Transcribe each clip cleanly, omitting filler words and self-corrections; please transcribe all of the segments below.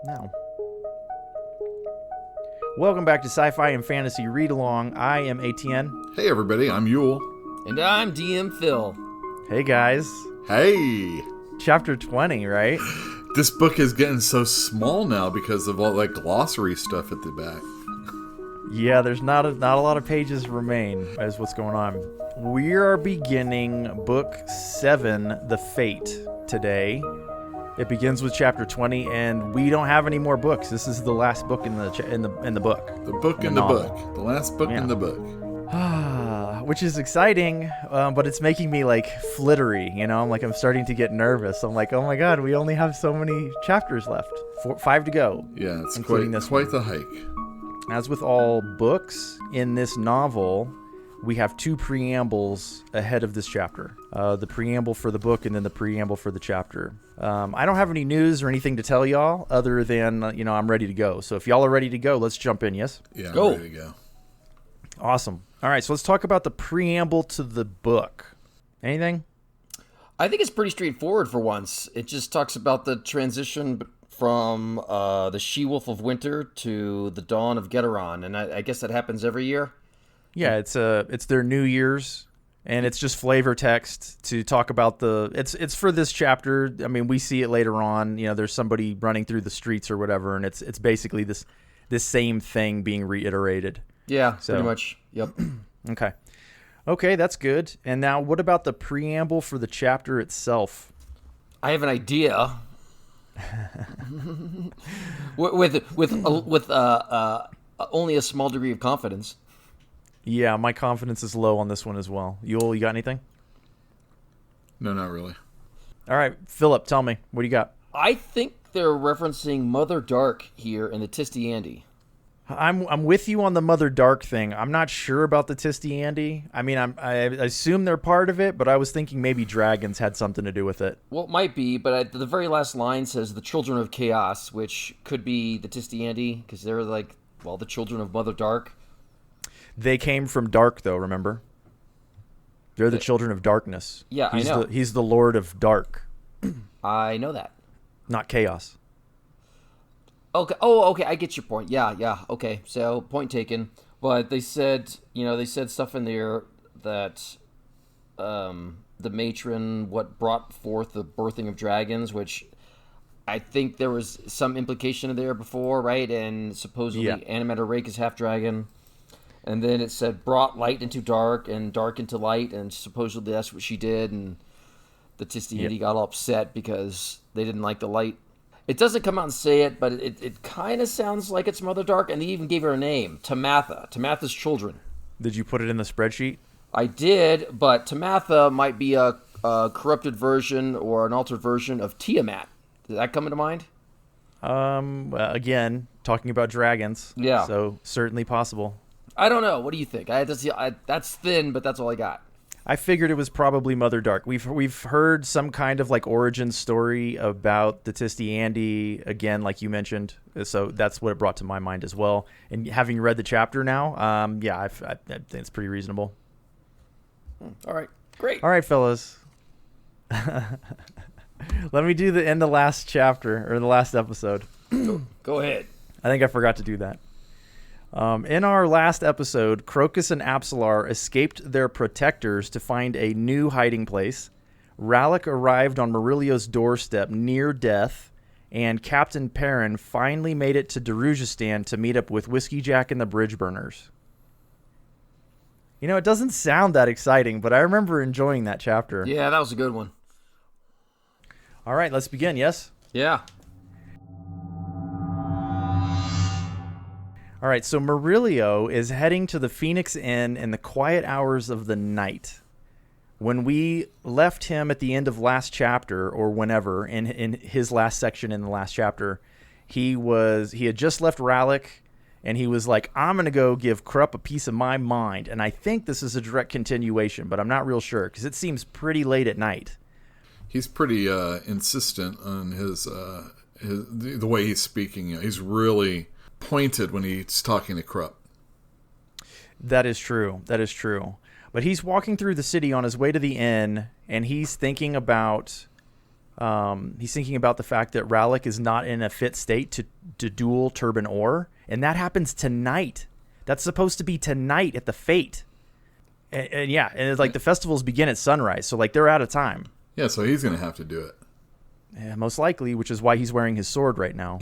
now. Welcome back to Sci-Fi and Fantasy Read Along. I am ATN. Hey everybody, I'm Yule. And I'm DM Phil. Hey guys. Hey! Chapter 20, right? This book is getting so small now because of all that glossary stuff at the back. Yeah, there's not a lot of pages remain, is what's going on. We are beginning Book 7, The Fate, today. It begins with Chapter 20, and we don't have any more books. This is the last book in the book. The book in the book. The last book in the book. Which is exciting, but it's making me like flittery, you know? I'm starting to get nervous. I'm like, oh my god, we only have so many chapters left. 5 to go. Yeah, it's including quite the hike. As with all books in this novel, we have 2 preambles ahead of this chapter. The preamble for the book and then the preamble for the chapter. I don't have any news or anything to tell y'all other than, I'm ready to go. So if y'all are ready to go, let's jump in, yes? Yeah, I'm go. ready to go. Awesome. All right, so let's talk about the preamble to the book. Anything? I think it's pretty straightforward for once. It just talks about the transition from the She-Wolf of Winter to the Dawn of Geteron, and I guess that happens every year. Yeah, it's their New Year's, and it's just flavor text to talk about it's for this chapter. I mean, we see it later on. There's somebody running through the streets or whatever, and it's basically this same thing being reiterated. Yeah, pretty much. Yep. Okay, that's good. And now, what about the preamble for the chapter itself? I have an idea. with only a small degree of confidence. Yeah, my confidence is low on this one as well. Yule, you got anything? No, not really. All right, Philip, tell me. What do you got? I think they're referencing Mother Dark here in the Tisty Andy. I'm with you on the Mother Dark thing. I'm not sure about the Tisty Andy. I mean, I assume they're part of it, but I was thinking maybe dragons had something to do with it. Well, it might be, but the very last line says the Children of Chaos, which could be the Tisty Andy, because they're the children of Mother Dark. They came from dark, though, remember? They're the children of darkness. Yeah, I know. He's the Lord of Dark. I know that. Not chaos. Okay. Oh, okay. I get your point. Yeah. Okay. So, point taken. But they said stuff in there that the matron, what brought forth the birthing of dragons, which I think there was some implication in there before, right? And supposedly Animator Rake is half dragon. And then it said brought light into dark and dark into light, and supposedly that's what she did. And the Tisty Andy got all upset because they didn't like the light. It doesn't come out and say it, but it kind of sounds like it's Mother Dark, and they even gave her a name, Tamatha's children. Did you put it in the spreadsheet? I did, but Tamatha might be a corrupted version or an altered version of Tiamat. Did that come into mind? Again, talking about dragons. Yeah. So certainly possible. I don't know. What do you think? That's thin, but that's all I got. I figured it was probably Mother Dark. We've heard some kind of origin story about the Tisty Andy again, like you mentioned. So that's what it brought to my mind as well. And having read the chapter now, I think it's pretty reasonable. All right, great. All right, fellas. Let me do the last chapter or the last episode. Go ahead. I think I forgot to do that. In our last episode, Crocus and Apsalar escaped their protectors to find a new hiding place. Rallick arrived on Murillo's doorstep near death, and Captain Perrin finally made it to Darujistan to meet up with Whiskeyjack and the Bridgeburners. It doesn't sound that exciting, but I remember enjoying that chapter. Yeah, that was a good one. All right, let's begin, yes? Yeah. All right, so Murillo is heading to the Phoenix Inn in the quiet hours of the night. When we left him at the end of last chapter, or whenever, in his last section in the last chapter, he had just left Rallick, and he was like, I'm going to go give Krupp a piece of my mind. And I think this is a direct continuation, but I'm not real sure, because it seems pretty late at night. He's pretty insistent on the way he's speaking. He's really pointed when he's talking to Krupp. That is true. But he's walking through the city on his way to the inn, and he's thinking about He's thinking about the fact that Rallick is not in a fit state to duel Turban Ore, and that happens tonight. That's supposed to be tonight at the Fate. And yeah, and it's like the festivals begin at sunrise, so like they're out of time. Yeah, so he's going to have to do it. Yeah, most likely, which is why he's wearing his sword right now.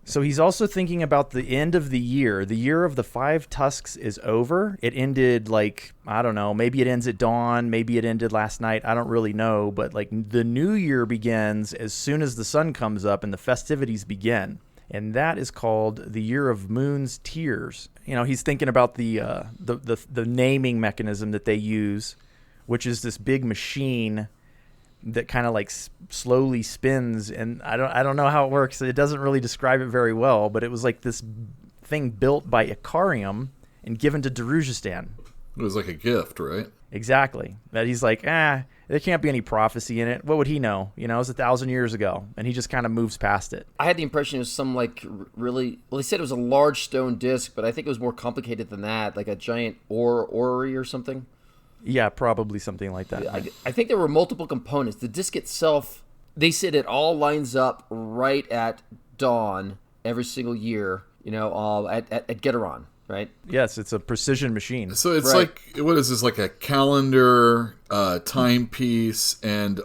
So he's also thinking about the end of the year. The year of the 5 tusks is over. It ended like, I don't know, maybe it ends at dawn, maybe it ended last night. I don't really know, but like the new year begins as soon as the sun comes up and the festivities begin. And that is called the Year of Moon's Tears. You know, he's thinking about the naming mechanism that they use, which is this big machine that kind of like slowly spins, and I don't know how it works. It doesn't really describe it very well, but it was like this thing built by Ikarium and given to Darujhistan. It was like a gift, right? Exactly. That he's like, there can't be any prophecy in it. What would he know? You know, it was 1,000 years ago, and he just kind of moves past it. I had the impression it was some like really. Well, they said it was a large stone disc, but I think it was more complicated than that, like a giant orrery or something. Yeah, probably something like that. I think there were multiple components. The disc itself, they said it all lines up right at dawn every single year, you know, at Geteron, right? Yes, it's a precision machine. So it's like, what is this, like a calendar, timepiece, and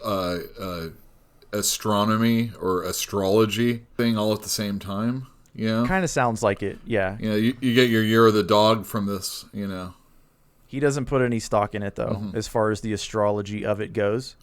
astronomy or astrology thing all at the same time? Yeah. Kind of sounds like it, yeah. Yeah, you get your year of the dog from this, you know. He doesn't put any stock in it, though, as far as the astrology of it goes.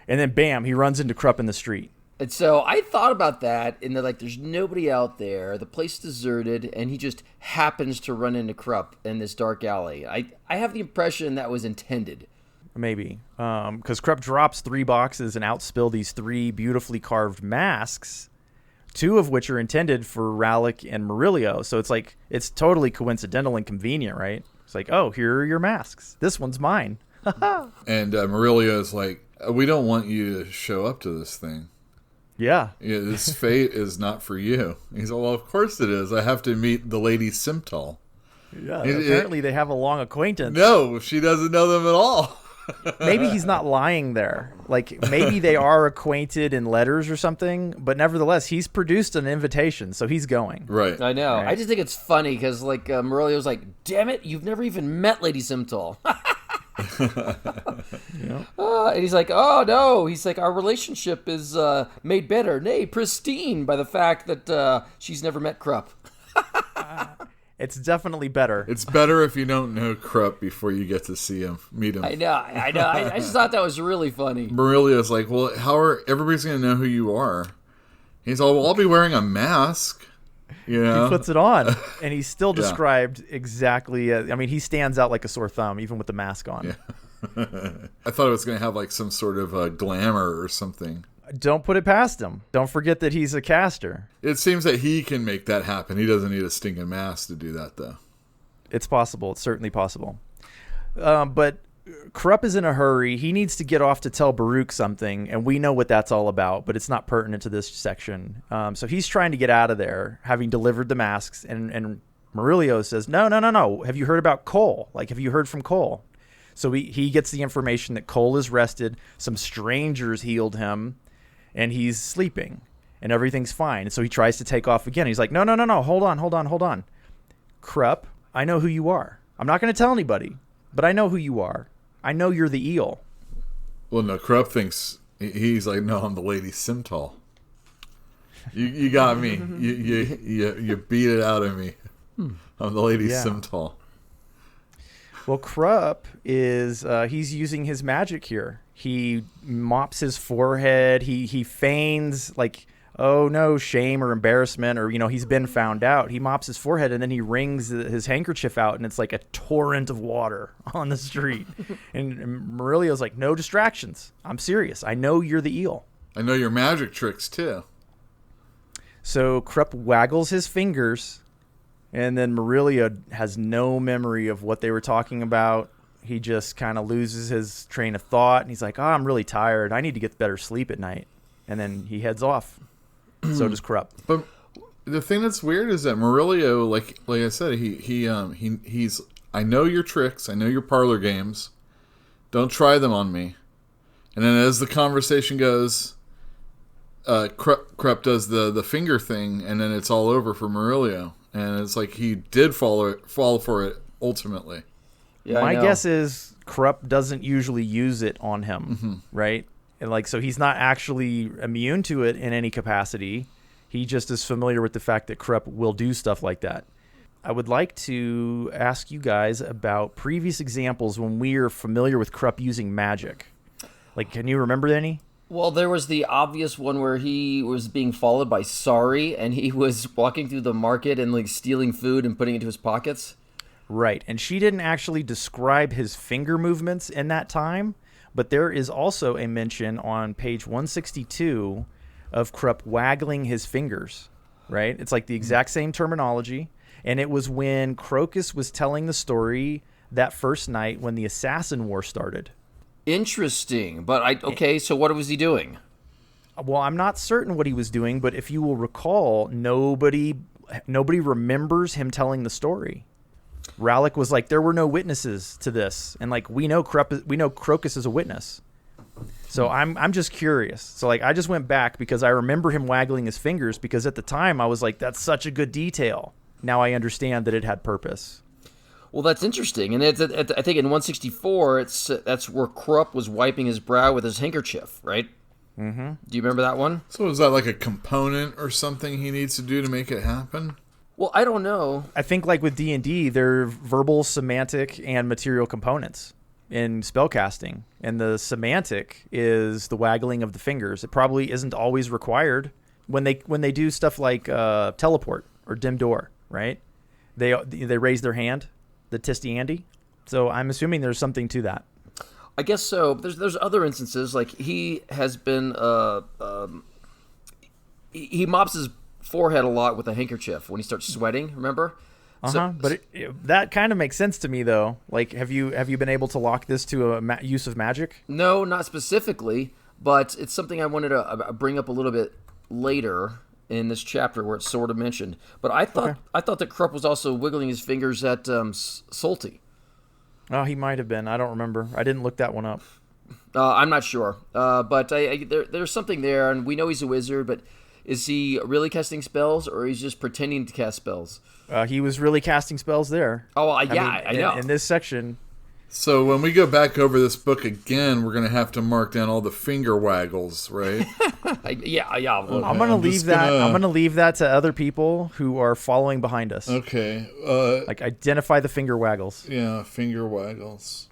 And then, bam, he runs into Krupp in the street. And so I thought about that, and they're like, there's nobody out there. The place deserted, and he just happens to run into Krupp in this dark alley. I have the impression that was intended. Maybe. Because Krupp drops 3 boxes and outspill these 3 beautifully carved masks, 2 of which are intended for Rallick and Murillo. So it's like, it's totally coincidental and convenient, right? It's like, oh, here are your masks. This one's mine. And Murillo is like, we don't want you to show up to this thing. Yeah. This fate is not for you. He's like, well, of course it is. I have to meet the Lady Simtal. Yeah, apparently they have a long acquaintance. No, she doesn't know them at all. Maybe he's not lying there. Like, maybe they are acquainted in letters or something, but nevertheless, he's produced an invitation, so he's going. Right. I know. Right. I just think it's funny because, like, Murillo's like, damn it, you've never even met Lady Simtal. And he's like, oh, no. He's like, our relationship is made better, nay, pristine, by the fact that she's never met Krupp. It's definitely better. It's better if you don't know Krupp before you get to meet him. I know. I just thought that was really funny. Murillo's like, well, everybody's going to know who you are? He's all, well, I'll be wearing a mask. You know? He puts it on, and he's still described exactly as, I mean, he stands out like a sore thumb, even with the mask on. Yeah. I thought it was going to have like some sort of glamour or something. Don't put it past him. Don't forget that he's a caster. It seems that he can make that happen. He doesn't need a stinking mask to do that, though. It's possible. It's certainly possible. But Krupp is in a hurry. He needs to get off to tell Baruch something, and we know what that's all about, but it's not pertinent to this section. So he's trying to get out of there, having delivered the masks, and Murillo says, No. Have you heard about Cole? Like, have you heard from Cole? So he gets the information that Cole is rested, some strangers healed him, and he's sleeping, and everything's fine. And so he tries to take off again. He's like, no, hold on. Krupp, I know who you are. I'm not going to tell anybody, but I know who you are. I know you're the eel. Well, no, Krupp thinks, he's like, no, I'm the Lady Simtal. You got me. You beat it out of me. I'm the Lady Simtal. Well, Krupp is, he's using his magic here. He mops his forehead. He feigns like, oh no, shame or embarrassment, or, you know, he's been found out. He mops his forehead, and then he wrings his handkerchief out, and it's like a torrent of water on the street. and Murillo's like, no distractions. I'm serious. I know you're the eel. I know your magic tricks, too. So Krupp waggles his fingers, and then Murillo has no memory of what they were talking about. He just kind of loses his train of thought, and he's like, I'm really tired. I need to get better sleep at night. And then he heads off. So does Krupp. But the thing that's weird is that Murillo, like I said, he's I know your tricks. I know your parlor games. Don't try them on me. And then as the conversation goes, Krupp does the finger thing, and then it's all over for Murillo. And it's like he did fall for it ultimately. Yeah, My guess is Krupp doesn't usually use it on him, right? And like, so he's not actually immune to it in any capacity. He just is familiar with the fact that Krupp will do stuff like that. I would like to ask you guys about previous examples when we are familiar with Krupp using magic. Like, can you remember any? Well, there was the obvious one where he was being followed by Sari, and he was walking through the market and like stealing food and putting it into his pockets. Right, and she didn't actually describe his finger movements in that time, but there is also a mention on page 162 of Krupp waggling his fingers, right? It's like the exact same terminology, and it was when Crocus was telling the story that first night when the Assassin War started. Interesting, but so what was he doing? Well, I'm not certain what he was doing, but if you will recall, nobody remembers him telling the story. Rallick was like, there were no witnesses to this, and like we know Crocus is a witness. So I'm just curious. So like I just went back because I remember him waggling his fingers because at the time I was like, that's such a good detail. Now I understand that it had purpose. Well, that's interesting, and I think in 164, that's where Krupp was wiping his brow with his handkerchief, right? Mm-hmm. Do you remember that one? So is that like a component or something he needs to do to make it happen? Well, I don't know. I think like with D&D, they're verbal, semantic, and material components in spellcasting, and the semantic is the waggling of the fingers. It probably isn't always required when they do stuff like teleport or dim door, right? They raise their hand. The Tisty Andy. So I'm assuming there's something to that. I guess so. There's other instances like he has been he mops his forehead a lot with a handkerchief when he starts sweating. Remember? But that kind of makes sense to me though. Like, have you been able to lock this to a use of magic? No, not specifically, but it's something I wanted to bring up a little bit later in this chapter where it's sort of mentioned. But I thought that Krupp was also wiggling his fingers at Salty. Oh, he might have been. I don't remember. I didn't look that one up. I'm not sure. But there's something there, and we know he's a wizard, but is he really casting spells, or he's just pretending to cast spells? He was really casting spells there. Oh, I know. In this section. So when we go back over this book again, we're going to have to mark down all the finger waggles, right? Yeah. Okay, I'm going to leave that. I'm going to leave that to other people who are following behind us. Okay. Like identify the finger waggles. Yeah, finger waggles.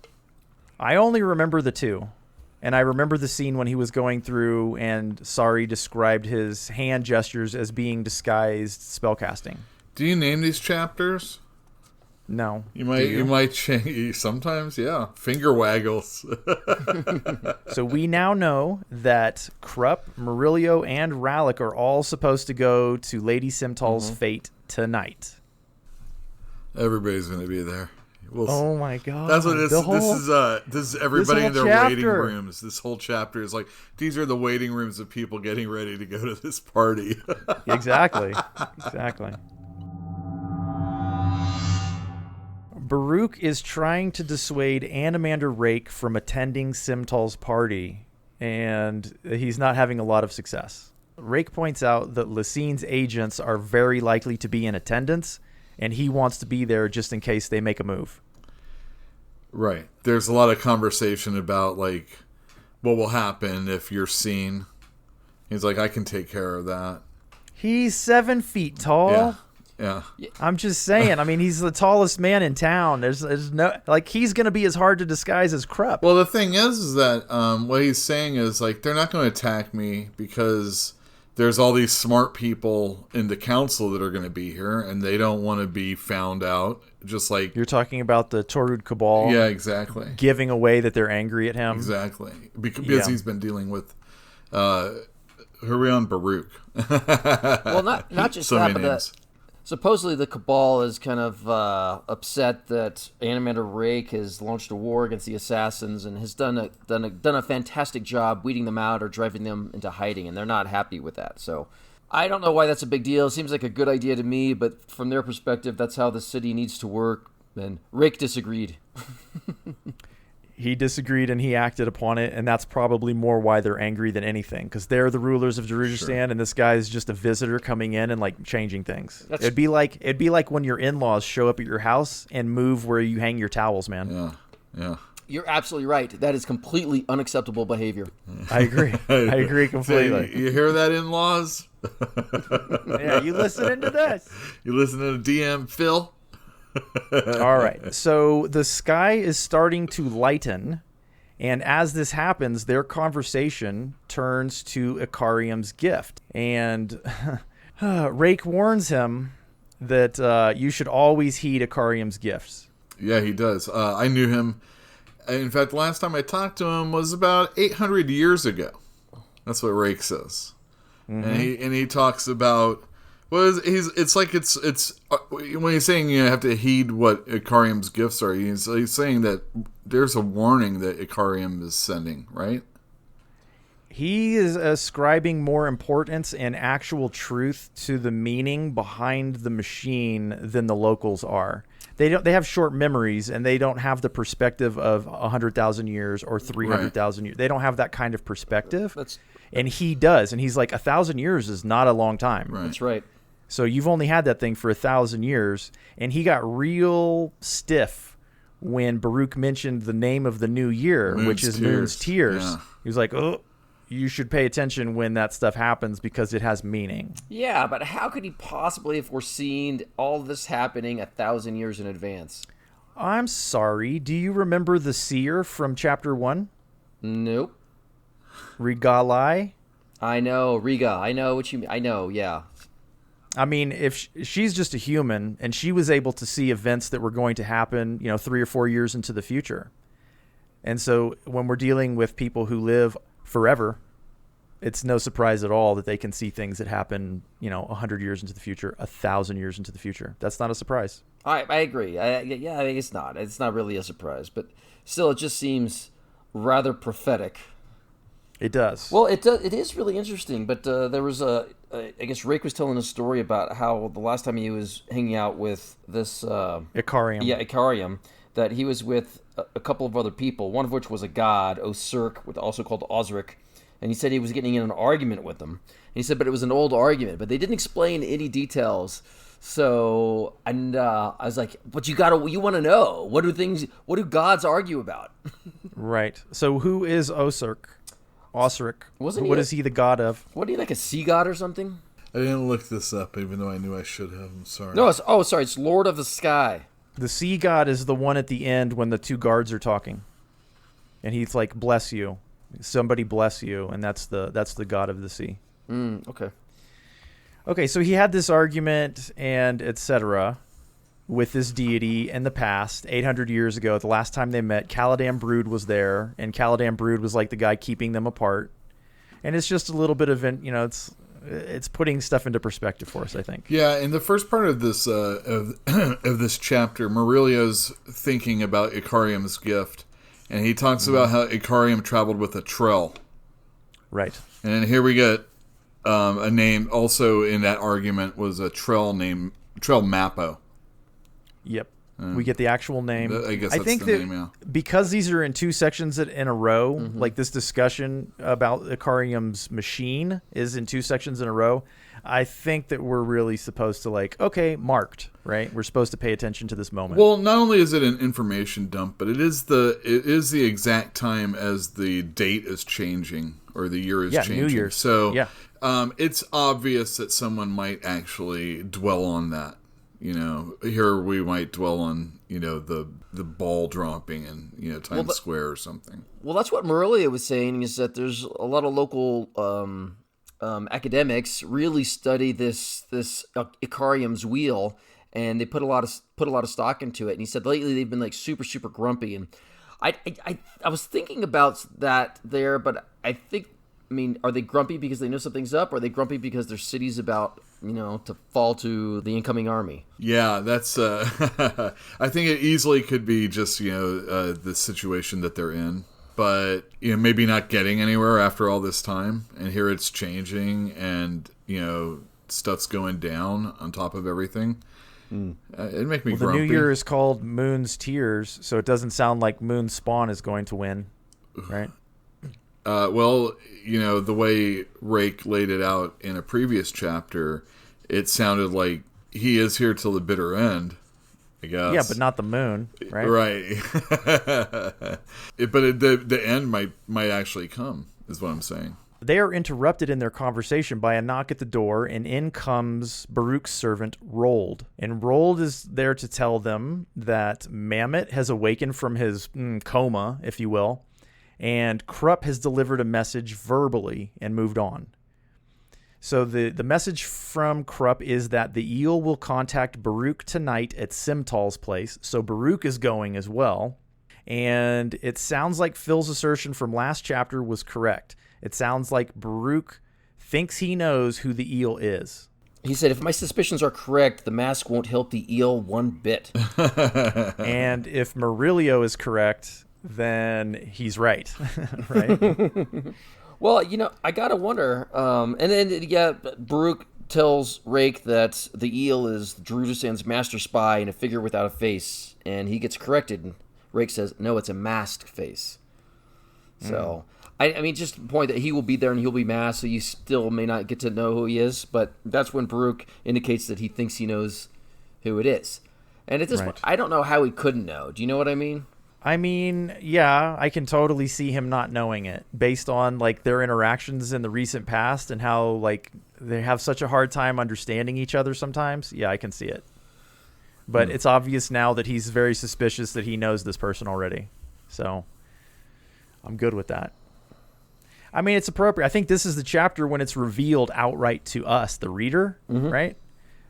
I only remember the two. And I remember the scene when he was going through and Sari described his hand gestures as being disguised spellcasting. Do you name these chapters? No. You might change sometimes, yeah. Finger waggles. So we now know that Krupp, Murillo, and Rallick are all supposed to go to Lady Simtal's fate tonight. Everybody's going to be there. Oh my god! That's what it is. This is everybody in their waiting rooms. This whole chapter is like, these are the waiting rooms of people getting ready to go to this party. Exactly. Baruch is trying to dissuade Animander Rake from attending Simtal's party, and he's not having a lot of success. Rake points out that Lassine's agents are very likely to be in attendance, and he wants to be there just in case they make a move. Right. There's a lot of conversation about, like, what will happen if you're seen. He's like, I can take care of that. He's 7 feet tall. Yeah. I'm just saying. I mean, he's the tallest man in town. There's no, like, he's going to be as hard to disguise as Krupp. Well, the thing is that what he's saying is, like, they're not going to attack me because there's all these smart people in the council that are going to be here, and they don't want to be found out. Just like you're talking about the Torud Cabal. Yeah, exactly. Giving away that they're angry at him. Exactly. Because he's been dealing with Hurion Baruch. Well, not just so that, but supposedly the Cabal is kind of upset that Animander Rake has launched a war against the assassins and has done a fantastic job weeding them out or driving them into hiding, and they're not happy with that. So I don't know why that's a big deal. It seems like a good idea to me, but from their perspective, that's how the city needs to work. And Rake disagreed. he disagreed and he acted upon it, and that's probably more why they're angry than anything, because they're the rulers of Jerusalem, and this guy is just a visitor coming in and like changing things. It'd be like when your in-laws show up at your house and move where you hang your towels, man. Yeah. You're absolutely right. That is completely unacceptable behavior. I agree. I agree completely. You hear that, in-laws? Yeah, you listening to this? You listening to DM Phil? All right. So the sky is starting to lighten, and as this happens, their conversation turns to Icarium's gift. And Rake warns him that you should always heed Icarium's gifts. Yeah, he does. I knew him. In fact, the last time I talked to him was about 800 years ago. That's what Rake says. Mm-hmm. And he talks about... Well, it's when he's saying you have to heed what Icarium's gifts are, he's saying that there's a warning that Icarium is sending, right? He is ascribing more importance and actual truth to the meaning behind the machine than the locals are. They have short memories, and they don't have the perspective of 100,000 years or 300,000 years. They don't have that kind of perspective. And he does, and he's like, 1,000 years is not a long time. Right. That's right. So you've only had that thing for 1,000 years, and he got real stiff when Baruch mentioned the name of the new year, which is Moon's Tears. Yeah. He was like, oh, you should pay attention when that stuff happens because it has meaning. Yeah, but how could he possibly have foreseen all this happening 1,000 years in advance? I'm sorry. Do you remember the seer from chapter 1? Nope. Regalai? I know, Riga. I know what you mean. I know, yeah. I mean, if she's just a human, and she was able to see events that were going to happen, 3 or 4 years into the future. And so when we're dealing with people who live forever, it's no surprise at all that they can see things that happen, 100 years into the future, 1,000 years into the future. That's not a surprise. I agree. I think it's not. It's not really a surprise, but still, it just seems rather prophetic. It does. Well, it is really interesting, but there was I guess Rake was telling a story about how the last time he was hanging out with this... Icarium. Yeah, Icarium, that he was with a couple of other people, one of which was a god, Osirk, also called Osric, and he said he was getting in an argument with them. And he said, but it was an old argument, but they didn't explain any details. So, and I was like, but you want to know, what do gods argue about? Right. So who is Osric? What is he the god of? What, he like a sea god or something? I didn't look this up, even though I knew I should have. I'm sorry. No, it's Lord of the Sky. The sea god is the one at the end when the two guards are talking, and he's like, "Bless you, somebody bless you," and that's the god of the sea. Okay. Okay, so he had this argument and etc. with this deity in the past, 800 years ago. The last time they met, Caladan Brood was there, and Caladan Brood was like the guy keeping them apart. And it's just a little bit of it's putting stuff into perspective for us, I think. Yeah, in the first part of this of this chapter, Murillo's thinking about Icarium's gift, and he talks about how Icarium traveled with a Trell. Right. And here we get a name also in that argument was a Trell named Trell Mappo. Yep. We get the actual name. I guess that's think the that name, yeah. Because these are in two sections in a row, like this discussion about Icarium's machine is in two sections in a row, I think that we're really supposed to marked, right? We're supposed to pay attention to this moment. Well, not only is it an information dump, but it is the exact time as the date is changing or the year is changing. New Year's. So it's obvious that someone might actually dwell on that. Here we might dwell on, the ball dropping in, Times Square or something. Well, that's what Murillo was saying, is that there's a lot of local academics really study this Icarium's wheel, and they put a lot of stock into it. And he said lately they've been like super, super grumpy. And I was thinking about that there, but I mean, are they grumpy because they know something's up, or are they grumpy because their city's about, to fall to the incoming army? Yeah, that's, I think it easily could be just, the situation that they're in, but, maybe not getting anywhere after all this time, and here it's changing, and, stuff's going down on top of everything. It'd make me The grumpy. new year is called Moon's Tears, so it doesn't sound like Moon's Spawn is going to win, right? Well, the way Rake laid it out in a previous chapter, it sounded like he is here till the bitter end, I guess. Yeah, but not the moon, right? Right. But the end might actually come, is what I'm saying. They are interrupted in their conversation by a knock at the door, and in comes Baruch's servant, Rold. And Rold is there to tell them that Mamet has awakened from his coma, if you will, and Krupp has delivered a message verbally and moved on. So the message from Krupp is that the eel will contact Baruch tonight at Simtal's place, so Baruch is going as well. And it sounds like Phil's assertion from last chapter was correct. It sounds like Baruch thinks he knows who the eel is. He said, if my suspicions are correct, the mask won't help the eel one bit. And if Murillo is correct, then he's right. Right? Well, I gotta wonder. And then, Baruch tells Rake that the eel is Drudisan's master spy and a figure without a face. And he gets corrected. Rake says, no, it's a masked face. So... I mean, just the point that he will be there and he'll be masked, so you still may not get to know who he is, but that's when Baruch indicates that he thinks he knows who it is. And at this point, I don't know how he couldn't know. Do you know what I mean? I mean, yeah, I can totally see him not knowing it based on their interactions in the recent past and how they have such a hard time understanding each other sometimes. Yeah, I can see it. But it's obvious now that he's very suspicious that he knows this person already. So I'm good with that. I mean, it's appropriate. I think this is the chapter when it's revealed outright to us, the reader, right?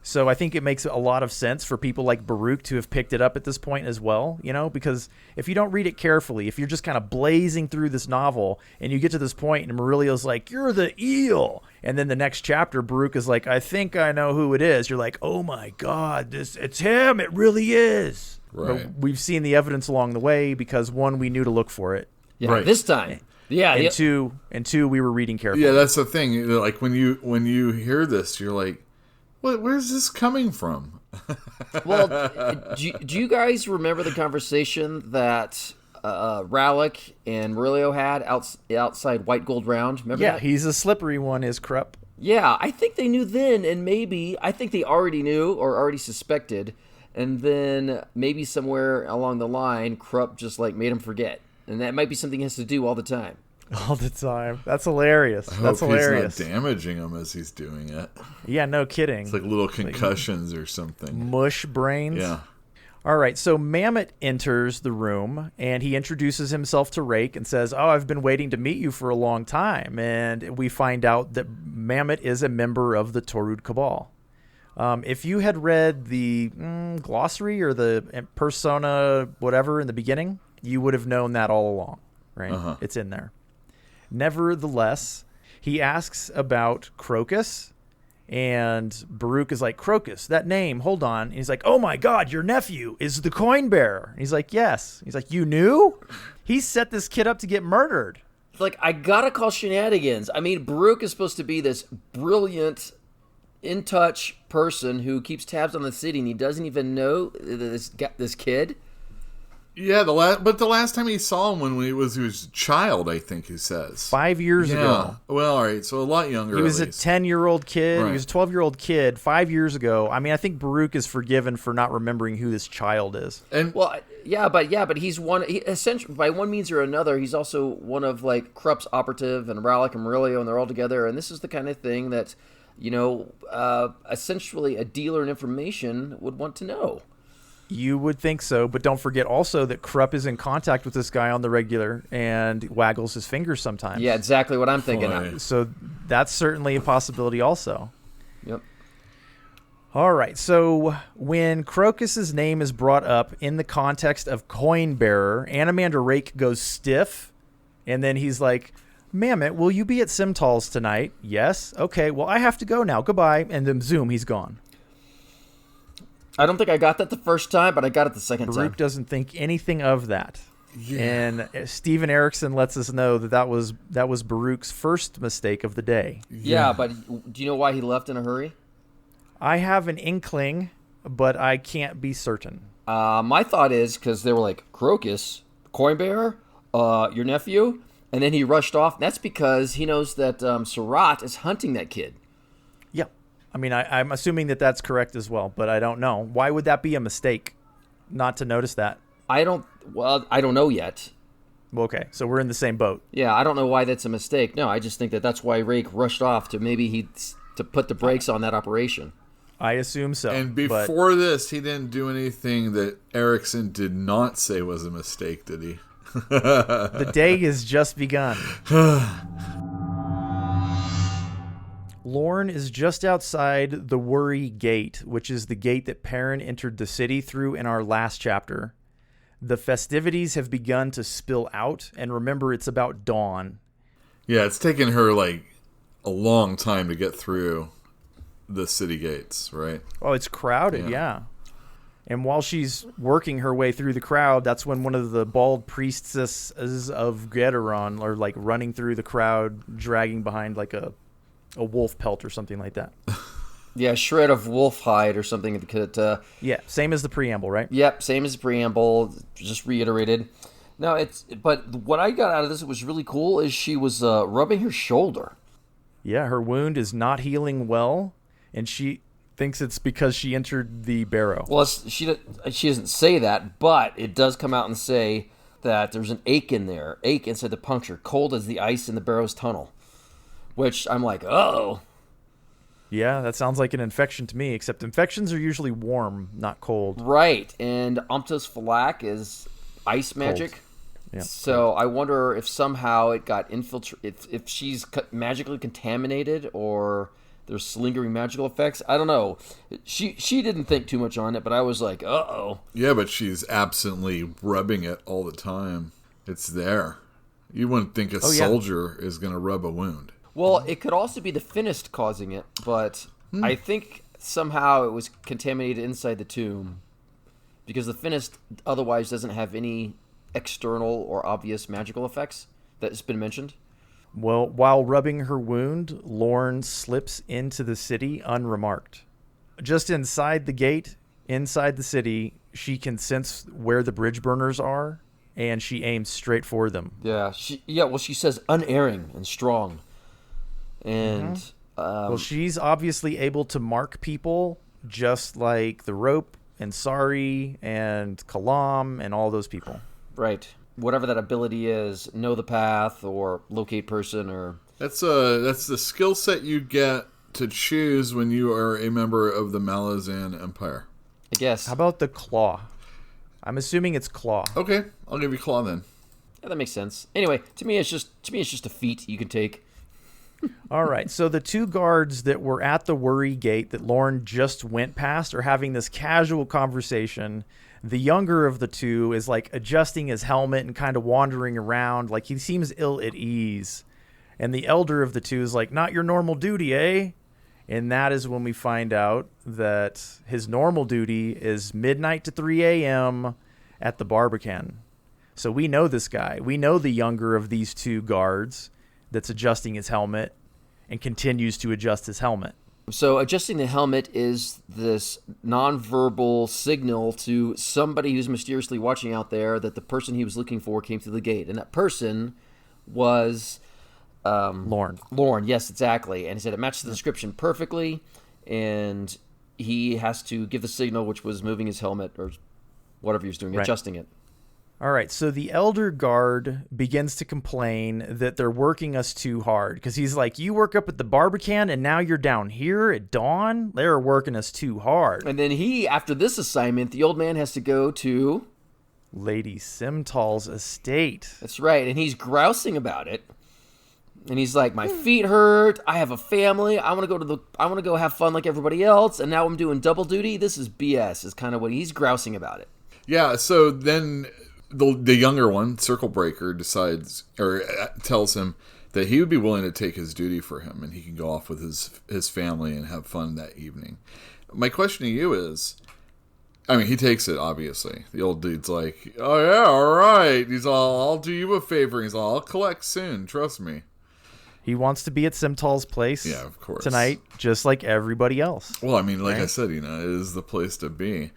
So I think it makes a lot of sense for people like Baruch to have picked it up at this point as well, because if you don't read it carefully, if you're just kind of blazing through this novel and you get to this point and Murillo's like, you're the eel. And then the next chapter, Baruch is like, I think I know who it is. You're like, oh my God, it's him. It really is. Right. But we've seen the evidence along the way because one, we knew to look for it. Yeah, right. This time. Yeah, and two, we were reading carefully. Yeah, that's the thing. Like when you hear this, you're like, where's this coming from? Well, do you guys remember the conversation that Rallick and Murillo had outside White Gold Round? Remember that? He's a slippery one, is Krupp. Yeah, I think they knew then, and I think they already knew or already suspected, and then maybe somewhere along the line, Krupp just made him forget. And that might be something he has to do all the time. All the time. That's hilarious. That's hilarious. He's not damaging him as he's doing it. Yeah, no kidding. It's like little concussions or something. Mush brains. Yeah. All right, so Mamet enters the room, and he introduces himself to Rake and says, I've been waiting to meet you for a long time. And we find out that Mamet is a member of the Torud Cabal. If you had read the glossary or the persona whatever in the beginning, you would have known that all along, right? Uh-huh. It's in there. Nevertheless, he asks about Crocus, and Baruch is like, Crocus, that name, hold on. And he's like, oh my God, your nephew is the coin bearer. And he's like, yes. He's like, you knew? He set this kid up to get murdered. I gotta call shenanigans. I mean, Baruch is supposed to be this brilliant, in-touch person who keeps tabs on the city, and he doesn't even know this kid. Yeah, the last time he saw him when he was a child, I think he says 5 years ago. Well, all right, so a lot younger. He was a 10-year-old kid. Right. He was a 12-year-old kid 5 years ago. I mean, I think Baruch is forgiven for not remembering who this child is. And but he's one. Essentially, by one means or another, he's also one of Krupp's operative and Rallick and Murillo, and they're all together. And this is the kind of thing that, essentially a dealer in information would want to know. You would think so, but don't forget also that Krupp is in contact with this guy on the regular and waggles his fingers sometimes. Yeah, exactly what I'm thinking of. So that's certainly a possibility also. Yep. All right, so when Crocus's name is brought up in the context of coin bearer, Animander Rake goes stiff, and then he's like, Mamet, will you be at Simtal's tonight? Yes. Okay, well, I have to go now. Goodbye. And then zoom, he's gone. I don't think I got that the first time, but I got it the second time. Baruch doesn't think anything of that. Yeah. And Stephen Erikson lets us know that was Baruch's first mistake of the day. Yeah, but do you know why he left in a hurry? I have an inkling, but I can't be certain. My thought is, because they were like, Crocus, Coinbearer, your nephew, and then he rushed off. That's because he knows that Serrat is hunting that kid. Yeah. I mean, I'm assuming that that's correct as well, but I don't know. Why would that be a mistake not to notice that? I don't know yet. Okay, so we're in the same boat. Yeah, I don't know why that's a mistake. No, I just think that that's why Rake rushed off to put the brakes on that operation. I assume so. And before this, he didn't do anything that Erikson did not say was a mistake, did he? The day has just begun. Lorn is just outside the Worry Gate, which is the gate that Perrin entered the city through in our last chapter. The festivities have begun to spill out, and remember, it's about dawn. Yeah, it's taken her like a long time to get through the city gates, right? Oh, it's crowded, yeah. And while she's working her way through the crowd, that's when one of the bald priestesses of Gederon are like running through the crowd, dragging behind like a wolf pelt or something like that. Yeah, shred of wolf hide or something that could... yeah, same as the preamble, right? Yep, same as the preamble, just reiterated. No, but what I got out of this that was really cool is she was rubbing her shoulder. Yeah, her wound is not healing well, and she thinks it's because she entered the barrow. Well, she doesn't say that, but it does come out and say that there's an ache in there, ache inside the puncture, cold as the ice in the barrow's tunnel. Which I'm like, uh-oh. Yeah, that sounds like an infection to me, except infections are usually warm, not cold. Right, and Umptus Falak is ice magic. Yeah. So I wonder if somehow it got infiltrated, if she's magically contaminated or there's lingering magical effects. I don't know. She didn't think too much on it, but I was like, uh-oh. Yeah, but she's absently rubbing it all the time. It's there. You wouldn't think a soldier is going to rub a wound. Well, it could also be the Finnist causing it, but I think somehow it was contaminated inside the tomb because the Finnist otherwise doesn't have any external or obvious magical effects that's been mentioned. Well, while rubbing her wound, Lorn slips into the city unremarked. Just inside the gate, inside the city, she can sense where the Bridgeburners are, and she aims straight for them. Yeah, she says unerring and strong. And well, she's obviously able to mark people just like the Rope and Sari and Kalam and all those people. Right. Whatever that ability is, know the path or locate person or... That's the skill set you get to choose when you are a member of the Malazan Empire. I guess. How about the Claw? I'm assuming it's Claw. Okay, I'll give you Claw then. Yeah, that makes sense. Anyway, to me it's just a feat you can take. All right, so the two guards that were at the Worry Gate that Lorn just went past are having this casual conversation. The younger of the two is like adjusting his helmet and kind of wandering around, like he seems ill at ease. And the elder of the two is like, not your normal duty, eh? And that is when we find out that his normal duty is midnight to 3 a.m. at the Barbican. So we know this guy. We know the younger of these two guards that's adjusting his helmet and continues to adjust his helmet. So adjusting the helmet is this nonverbal signal to somebody who's mysteriously watching out there that the person he was looking for came through the gate. And that person was... Lorn. Lorn, yes, exactly. And he said it matches the description perfectly, and he has to give the signal, which was moving his helmet or whatever he was doing, adjusting it. All right, so the elder guard begins to complain that they're working us too hard because he's like, you work up at the Barbican and now you're down here at dawn? They're working us too hard. And then after this assignment, the old man has to go to... Lady Simtal's estate. That's right, and he's grousing about it. And he's like, my feet hurt. I have a family. I want to go have fun like everybody else. And now I'm doing double duty. This is BS. Is kind of what he's grousing about it. Yeah. So then the younger one, Circle Breaker, decides or tells him that he would be willing to take his duty for him, and he can go off with his family and have fun that evening. My question to you is, I mean, he takes it, obviously. The old dude's like, oh yeah, all right. He's all, I'll do you a favor. He's all, I'll collect soon. Trust me. He wants to be at Simtal's place of course. tonight, just like everybody else. Well, I mean, like I said, it is the place to be.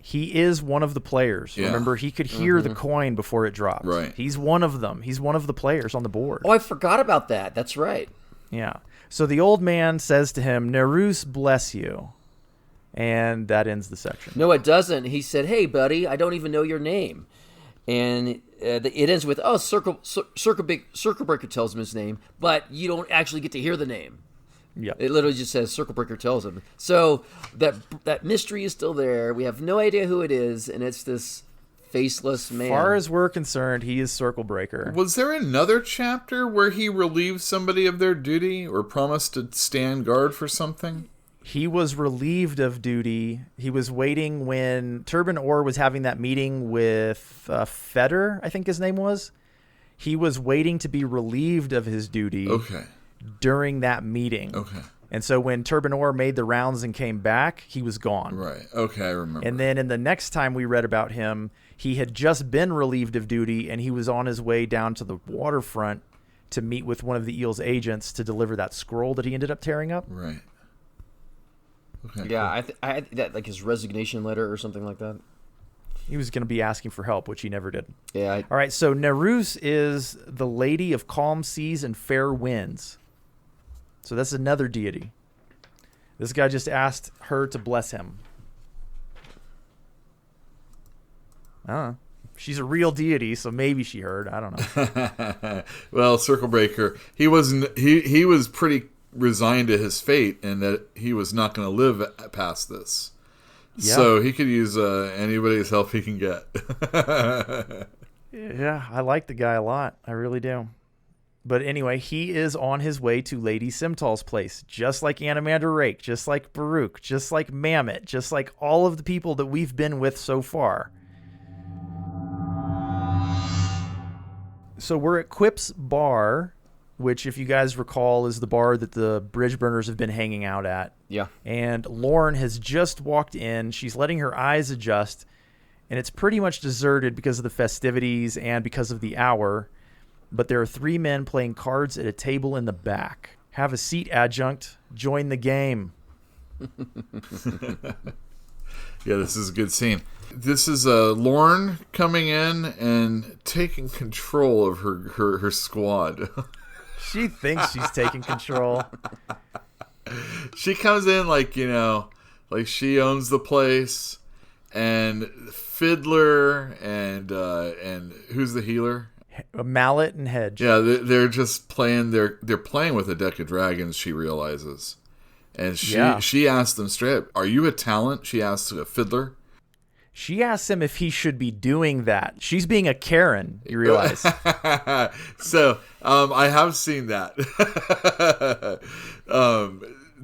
He is one of the players. Yeah. Remember, he could hear the coin before it dropped. Right. He's one of them. He's one of the players on the board. Oh, I forgot about that. That's right. Yeah. So the old man says to him, Nerus bless you. And that ends the section. No, it doesn't. He said, "Hey, buddy, I don't even know your name." And it ends with, Circle Breaker tells him his name, but you don't actually get to hear the name. Yeah. It literally just says Circle Breaker tells him. So that mystery is still there. We have no idea who it is, and it's this faceless man. As far as we're concerned, he is Circle Breaker. Was there another chapter where he relieved somebody of their duty or promised to stand guard for something? He was relieved of duty. He was waiting when Turban Orr was having that meeting with Feder, I think his name was. He was waiting to be relieved of his duty during that meeting. Okay. And so when Turban Orr made the rounds and came back, he was gone. Right. Okay, I remember. And then in the next time we read about him, he had just been relieved of duty, and he was on his way down to the waterfront to meet with one of the Eel's agents to deliver that scroll that he ended up tearing up. Right. Okay, yeah, cool. I think that like his resignation letter or something like that. He was going to be asking for help, which he never did. Yeah. All right, so Nerus is the lady of calm seas and fair winds. So that's another deity. This guy just asked her to bless him. I don't know. She's a real deity, so maybe she heard. I don't know. Well, Circle Breaker, he was pretty resigned to his fate and that he was not going to live past this. Yeah. So he could use anybody's help he can get. Yeah, I like the guy a lot. I really do. But anyway, he is on his way to Lady Simtal's place, just like Animander Rake, just like Baruch, just like Mammoth, just like all of the people that we've been with so far. So we're at Quip's bar, which, if you guys recall, is the bar that the Bridgeburners have been hanging out at. Yeah. And Lorn has just walked in. She's letting her eyes adjust, and it's pretty much deserted because of the festivities and because of the hour. But there are 3 men playing cards at a table in the back. Have a seat, Adjunct. Join the game. Yeah, this is a good scene. This is Lorn coming in and taking control of her squad. She thinks she's taking control. She comes in like she owns the place, and Fiddler and who's the healer? Mallet and Hedge. Yeah, they're just playing. They're playing with a deck of dragons. She realizes, and she asks them straight up, "Are you a talent?" She asks a Fiddler. She asks him if he should be doing that. She's being a Karen, you realize. So, I have seen that.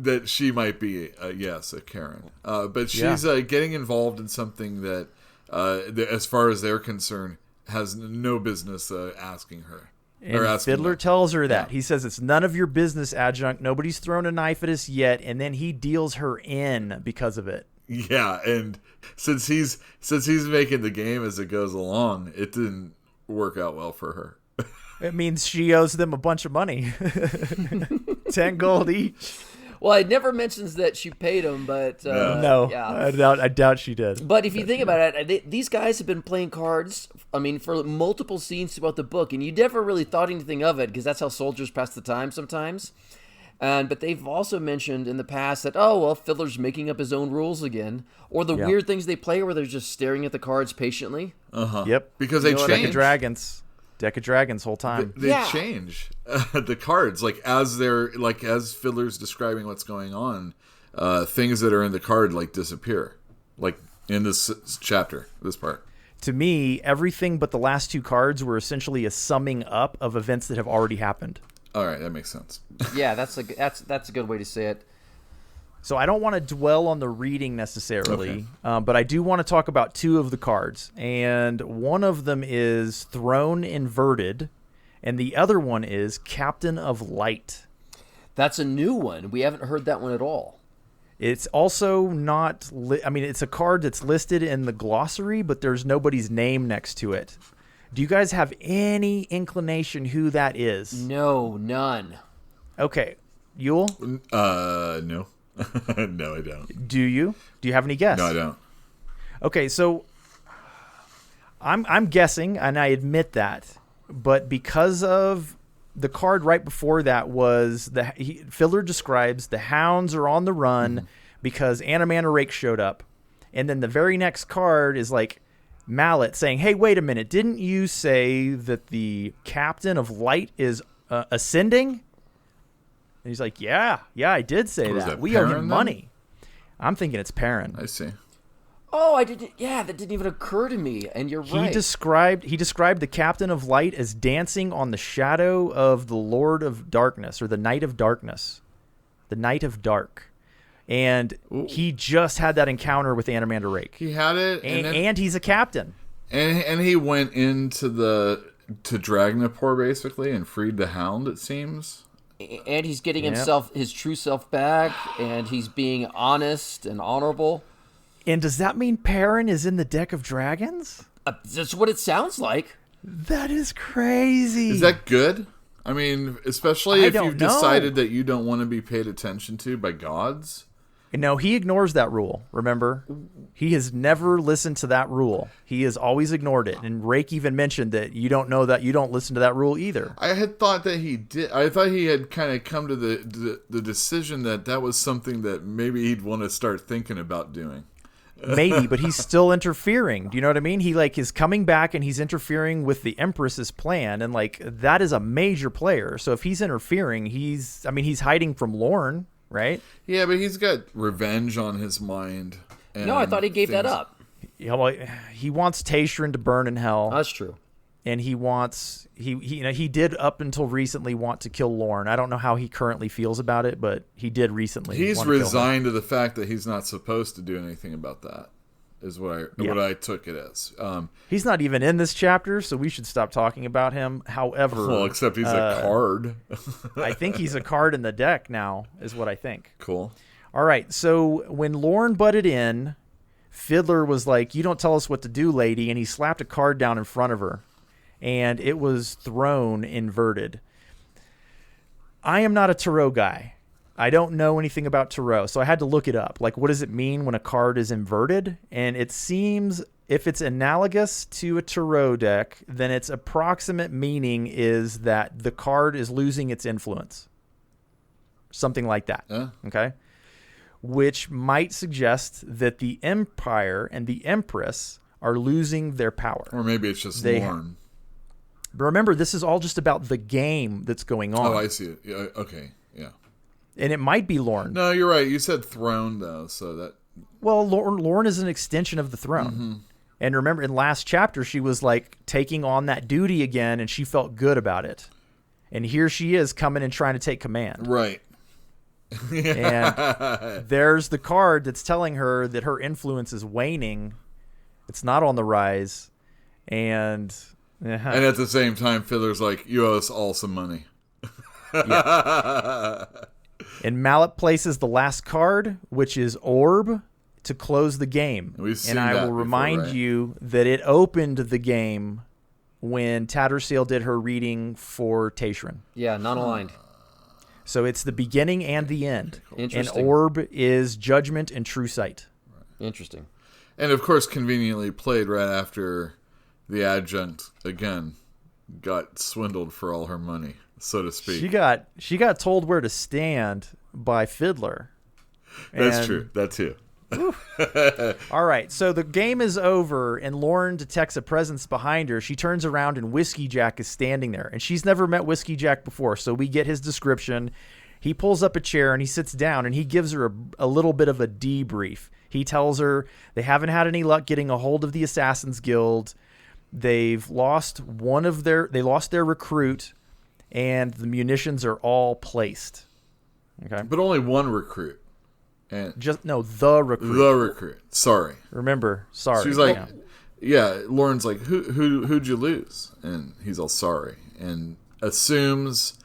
That she might be, a Karen. But she's getting involved in something that, as far as they're concerned, has no business asking her. And Fiddler tells her that. Yeah. He says, it's none of your business, Adjunct. Nobody's thrown a knife at us yet. And then he deals her in because of it. Yeah, and since he's making the game as it goes along, it didn't work out well for her. It means she owes them a bunch of money. 10 gold each. Well, it never mentions that she paid him, but no, yeah. I doubt she did. But if you think about it, these guys have been playing cards, I mean, for multiple scenes throughout the book, and you never really thought anything of it, because that's how soldiers pass the time sometimes. But they've also mentioned in the past that, Fiddler's making up his own rules again. Or the weird things they play where they're just staring at the cards patiently. Uh-huh. Yep. Because they change. Deck of Dragons whole time. They change the cards. As Fiddler's describing what's going on, things that are in the card, disappear. Like in this chapter, this part. To me, everything but the last 2 cards were essentially a summing up of events that have already happened. All right, that makes sense. Yeah, that's a good way to say it. So I don't want to dwell on the reading necessarily, but I do want to talk about 2 of the cards. And one of them is Throne Inverted, and the other one is Captain of Light. That's a new one. We haven't heard that one at all. It's also not... it's a card that's listed in the glossary, but there's nobody's name next to it. Do you guys have any inclination who that is? No, none. Okay, Yule, No. No, I don't. do you have any guess? No, I don't. Okay, so I'm guessing, and I admit that, but because of the card right before that was Fiddler describes the hounds are on the run because Animander Rake showed up, and then the very next card is like Mallet saying, "Hey, wait a minute! Didn't you say that the captain of light is ascending?" And he's like, "Yeah, I did say that. We owe him money." I'm thinking it's Perrin. I see. Oh, I didn't. Yeah, that didn't even occur to me. And you're right. He described the captain of light as dancing on the shadow of the Lord of Darkness, or the Knight of Darkness, the Knight of Dark, and he just had that encounter with Animander Rake. He had it, and he's a captain. And he went into to Dragnapor basically and freed the Hound. It seems. And he's getting his true self back, and he's being honest and honorable. And does that mean Perrin is in the deck of dragons? That's what it sounds like. That is crazy. Is that good? I mean, especially if you've decided that you don't want to be paid attention to by gods. No, he ignores that rule, remember? He has never listened to that rule. He has always ignored it. And Rake even mentioned that you don't know that you don't listen to that rule either. I had thought that he did. I thought he had kind of come to the decision that was something that maybe he'd want to start thinking about doing. Maybe, but he's still interfering. Do you know what I mean? He is coming back and he's interfering with the Empress's plan, and that is a major player. So if he's interfering, he's hiding from Lorn, right? Yeah, but he's got revenge on his mind. No, I thought he gave that up. He wants Tayshrin to burn in hell. That's true. And he did up until recently want to kill Lorn. I don't know how he currently feels about it, but he did recently. He's resigned to the fact that he's not supposed to do anything about that. Is what I took it as. He's not even in this chapter, so we should stop talking about him. However, well, except he's a card. I think he's a card in the deck now, is what I think. Cool. All right, so when Lorn butted in, Fiddler was like, "You don't tell us what to do, lady," and he slapped a card down in front of her, and it was thrown inverted. I am not a tarot guy. I don't know anything about tarot, so I had to look it up. What does it mean when a card is inverted? And it seems if it's analogous to a tarot deck, then its approximate meaning is that the card is losing its influence. Something like that. Okay? Which might suggest that the Empire and the Empress are losing their power. Or maybe it's just Lorn. But remember, this is all just about the game that's going on. Oh, I see it. Yeah, okay, yeah. And it might be Lorn. No, you're right. You said throne, though, so that... Well, Lorn is an extension of the throne. Mm-hmm. And remember, in last chapter, she was, taking on that duty again, and she felt good about it. And here she is coming and trying to take command. Right. And there's the card that's telling her that her influence is waning. It's not on the rise. And at the same time, Fiddler's like, "You owe us all some money." Yeah. And Mallet places the last card, which is Orb, to close the game. And I will remind you that it opened the game when Tattersail did her reading for Tayshrin. Yeah, non-aligned. So it's the beginning and the end. Interesting. And Orb is Judgment and True Sight. Interesting. And, of course, conveniently played right after the Adjunct, again, got swindled for all her money, so to speak. She got told where to stand by Fiddler. That's true. That too. All right, so the game is over, and Lorn detects a presence behind her. She turns around, and Whiskeyjack is standing there. And she's never met Whiskeyjack before, so we get his description. He pulls up a chair, and he sits down, and he gives her a little bit of a debrief. He tells her they haven't had any luck getting a hold of the Assassin's Guild. They've lost they lost their recruit, and the munitions are all placed. Okay, but only one recruit. And the recruit. The recruit. Sorry. Remember, sorry. She's like, yeah. Lauren's like, who'd you lose? And he's all sorry, and assumes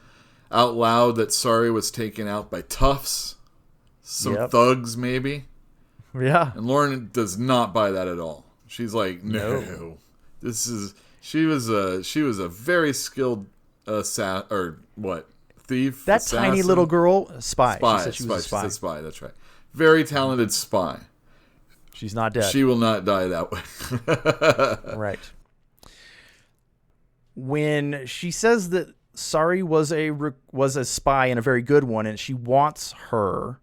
out loud that sorry was taken out by toughs, some thugs maybe. Yeah. And Lauren does not buy that at all. She's like, no. She was a very skilled thief, That assassin. tiny little girl, spy. Spy. She said she was a spy. She said spy. That's right. Very talented spy. She's not dead. She will not die that way. Right. When she says that Sari was a spy and a very good one, and she wants her,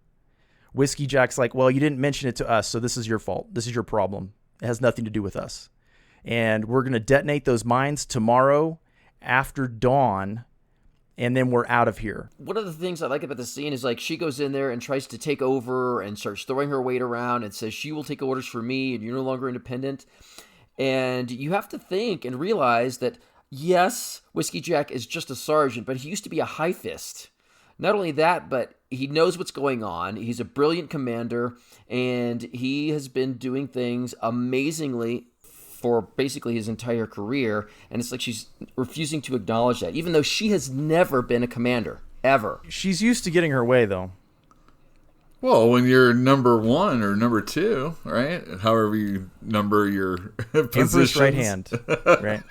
Whiskeyjack's like, well, you didn't mention it to us, so this is your fault. This is your problem. It has nothing to do with us. And we're going to detonate those mines tomorrow after dawn, and then we're out of here. One of the things I like about the scene is, like, she goes in there and tries to take over and starts throwing her weight around and says she will take orders for me and you're no longer independent. And you have to think and realize that, yes, Whiskeyjack is just a sergeant, but he used to be a high fist. Not only that, but he knows what's going on. He's a brilliant commander, and he has been doing things amazingly for basically his entire career, and it's like she's refusing to acknowledge that, even though she has never been a commander, ever. She's used to getting her way, though. Well, when you're number 1 or number 2, right? However you number your positions. Empress right hand, right?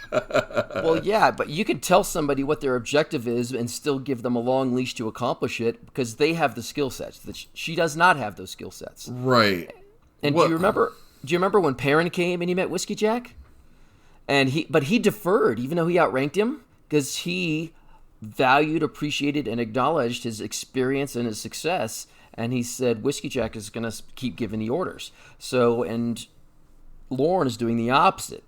Well, yeah, but you can tell somebody what their objective is and still give them a long leash to accomplish it because they have the skill sets. That she does not have those skill sets. Right. And do you remember when Perrin came and he met Whiskeyjack? But he deferred, even though he outranked him, because he valued, appreciated, and acknowledged his experience and his success. And he said Whiskeyjack is going to keep giving the orders. So, and Lorn is doing the opposite.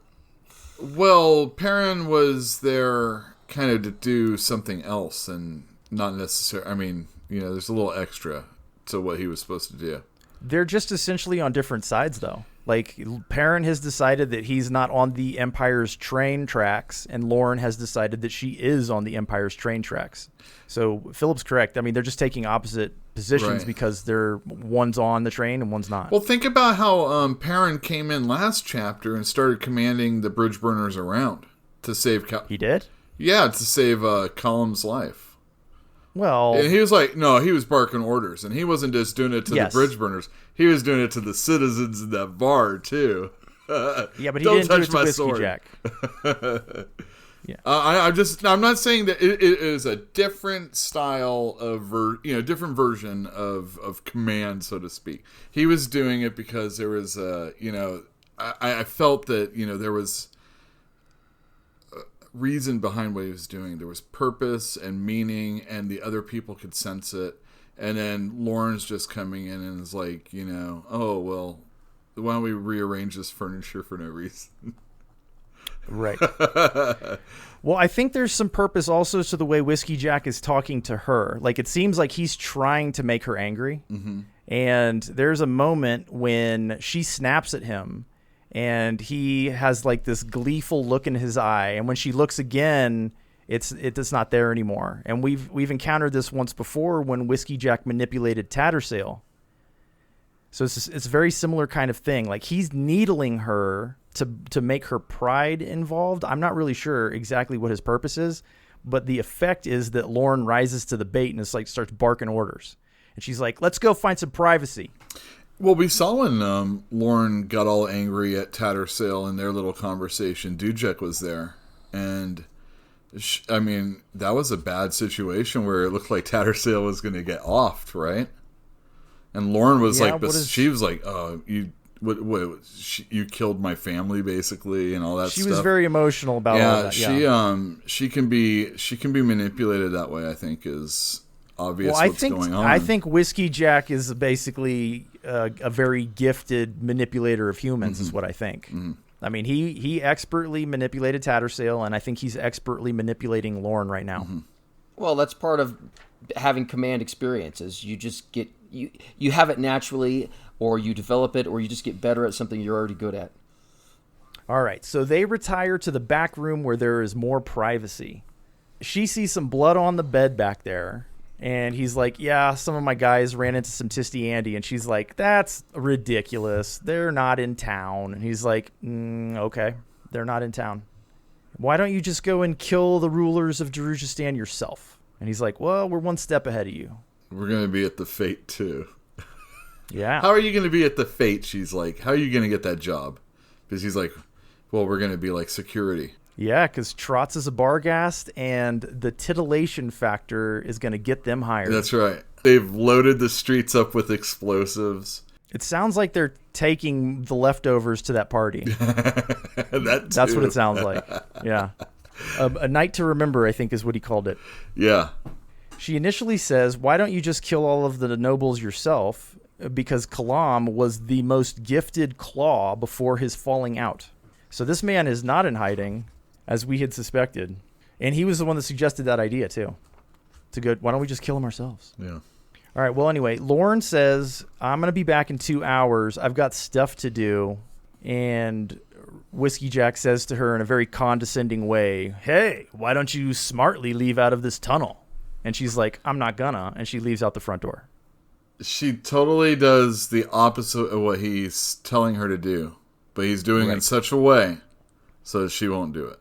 Well, Perrin was there kind of to do something else and not necessarily, I mean, there's a little extra to what he was supposed to do. They're just essentially on different sides, though. Like, Perrin has decided that he's not on the Empire's train tracks, and Lorn has decided that she is on the Empire's train tracks. So Philip's correct. I mean, they're just taking opposite positions because one's on the train and one's not. Well, think about how Perrin came in last chapter and started commanding the Bridgeburners around to save... He did? Yeah, to save Column's life. Well... And he was like, no, he was barking orders. And he wasn't just doing it to the Bridgeburners. He was doing it to the citizens in that bar, too. Yeah, but he didn't do it to Whiskeyjack. Yeah. I'm not saying that it is a different style of, different version of command, so to speak. He was doing it because there was I felt that, there was reason behind what he was doing. There was purpose and meaning, and the other people could sense it. And then Lorne's just coming in and is like, oh, well, why don't we rearrange this furniture for no reason? Right. Well, I think there's some purpose also to the way Whiskeyjack is talking to her. Like, it seems like he's trying to make her angry. Mm-hmm. And there's a moment when she snaps at him, and he has like this gleeful look in his eye. And when she looks again, it's not there anymore. And we've encountered this once before when Whiskeyjack manipulated Tattersail. So it's a very similar kind of thing. Like, he's needling her to make her pride involved. I'm not really sure exactly what his purpose is, but the effect is that Lorn rises to the bait and it's like starts barking orders. And she's like, let's go find some privacy. Well, we saw when Lorn got all angry at Tattersail in their little conversation. Dujek was there. And, that was a bad situation where it looked like Tattersail was going to get offed, right? And Lorn was she was like, oh, you killed my family, basically, and all that stuff. She was very emotional about all that. She can be manipulated that way, I think, is obvious going on. I think Whiskeyjack is basically a very gifted manipulator of humans, is what I think. Mm-hmm. I mean, he expertly manipulated Tattersail, and I think he's expertly manipulating Lorn right now. Mm-hmm. Well, that's part of having command experiences. You just get you have it naturally, or you develop it, or you just get better at something you're already good at. All right, so they retire to the back room where there is more privacy. She sees some blood on the bed back there, and he's like, yeah, some of my guys ran into some Tisty Andy, and she's like, that's ridiculous. They're not in town. And he's like, okay, they're not in town. Why don't you just go and kill the rulers of Darujistan yourself? And he's like, well, we're one step ahead of you. We're going to be at the Fate, too. Yeah. How are you going to be at the Fate? She's like, how are you going to get that job? Because he's like, well, we're going to be like security. Yeah, because Trotz is a Barghast, and the titillation factor is going to get them hired. That's right. They've loaded the streets up with explosives. It sounds like they're taking the leftovers to that party. That's what it sounds like. Yeah. A night to remember, I think, is what he called it. Yeah. She initially says, why don't you just kill all of the nobles yourself? Because Kalam was the most gifted claw before his falling out. So this man is not in hiding, as we had suspected. And he was the one that suggested that idea, too. To go, why don't we just kill him ourselves? Yeah. All right, well, anyway, Lorn says, I'm going to be back in 2 hours. I've got stuff to do. And Whiskeyjack says to her in a very condescending way, hey, why don't you smartly leave out of this tunnel? And she's like, I'm not gonna. And she leaves out the front door. She totally does the opposite of what he's telling her to do. But he's doing it in such a way so she won't do it.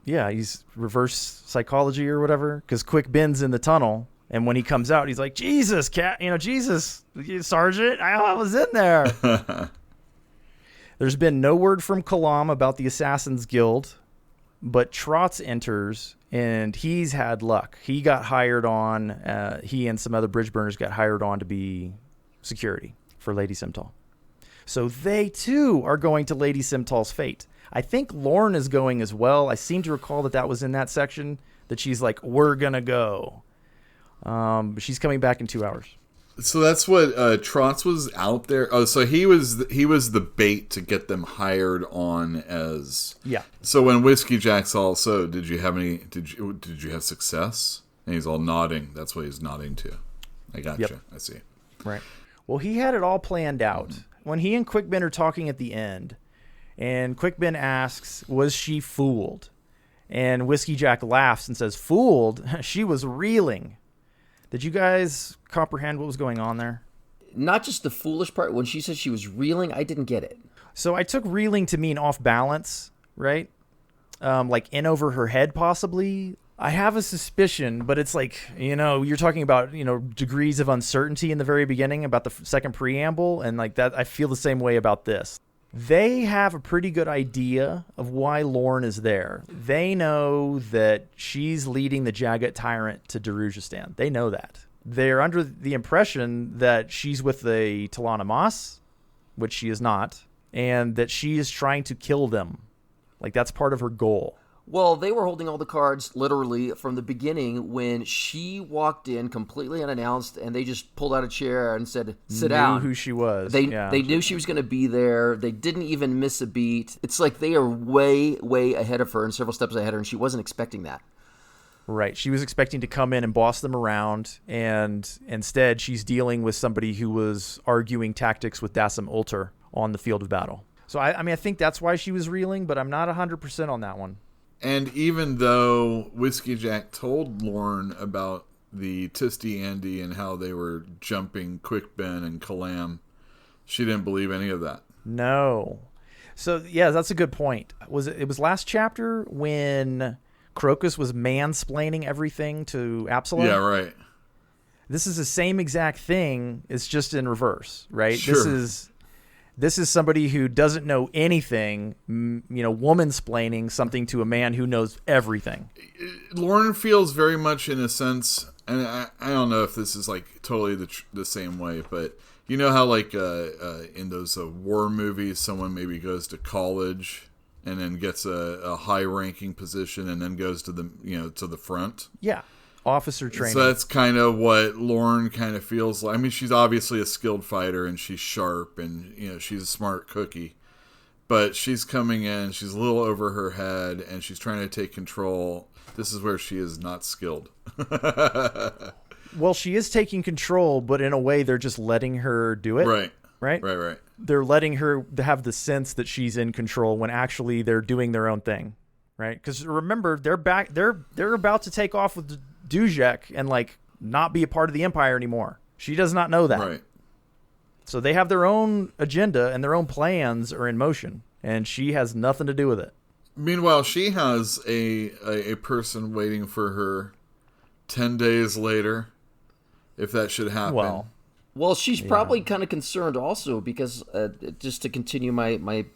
Yeah, he's reverse psychology or whatever. Because Quick Ben's in the tunnel. And when he comes out, he's like, Jesus, Jesus, Sergeant, I was in there. There's been no word from Kalam about the Assassin's Guild, but Trotz enters, and he's had luck. He got hired on, he and some other Bridgeburners got hired on to be security for Lady Simtal. So they, too, are going to Lady Simtal's fate. I think Lorn is going as well. I seem to recall that was in that section, that she's like, we're going to go. But she's coming back in 2 hours. So that's what Trotz was out there. Oh, so he was the bait to get them hired on as. Yeah. So when Whiskeyjack's also, did you have success? And he's all nodding. That's what he's nodding to. I gotcha. Yep. I see. Right. Well, he had it all planned out. When he and Quick Ben are talking at the end, and Quick Ben asks, was she fooled? And Whiskeyjack laughs and says, fooled? She was reeling. Did you guys comprehend what was going on there? Not just the foolish part. When she said she was reeling, I didn't get it. So I took reeling to mean off balance, right? Like in over her head, possibly. I have a suspicion, but it's like, you're talking about, degrees of uncertainty in the very beginning about the second preamble. And like that, I feel the same way about this. They have a pretty good idea of why Lorn is there. They know that she's leading the Jaghut Tyrant to Darujistan. They know that. They're under the impression that she's with the Talana Mas, which she is not, and that she is trying to kill them. Like, that's part of her goal. Well, they were holding all the cards literally from the beginning when she walked in completely unannounced, and they just pulled out a chair and said, sit down. Knew who she was. They knew she was going to be there. They didn't even miss a beat. It's like they are way, way ahead of her and several steps ahead of her, and she wasn't expecting that. Right. She was expecting to come in and boss them around, and instead she's dealing with somebody who was arguing tactics with Dasim Ulter on the field of battle. So, I think that's why she was reeling, but I'm not 100% on that one. And even though Whiskeyjack told Lorn about the Tisty Andy and how they were jumping Quick Ben and Kalam, she didn't believe any of that. No. So, yeah, that's a good point. It was last chapter when Crocus was mansplaining everything to Absalom? Yeah, right. This is the same exact thing. It's just in reverse, right? Sure. This is somebody who doesn't know anything, woman-splaining something to a man who knows everything. Lorn feels very much in a sense, and I don't know if this is like totally the same way, but you know how like in those war movies, someone maybe goes to college and then gets a high-ranking position and then goes to the front. Yeah. Officer training. So that's kind of what Lorn kind of feels like. I mean, she's obviously a skilled fighter and she's sharp and she's a smart cookie, but she's coming in, she's a little over her head and she's trying to take control. This is where she is not skilled. Well, she is taking control, but in a way they're just letting her do it. Right. They're letting her have the sense that she's in control when actually they're doing their own thing. Right? Because remember, they're about to take off with Dujek and like not be a part of the Empire anymore. She does not know that. Right. So they have their own agenda and their own plans are in motion, and she has nothing to do with it. Meanwhile, she has a person waiting for her 10 days later, if that should happen. Well, she's probably kind of concerned also because just to continue my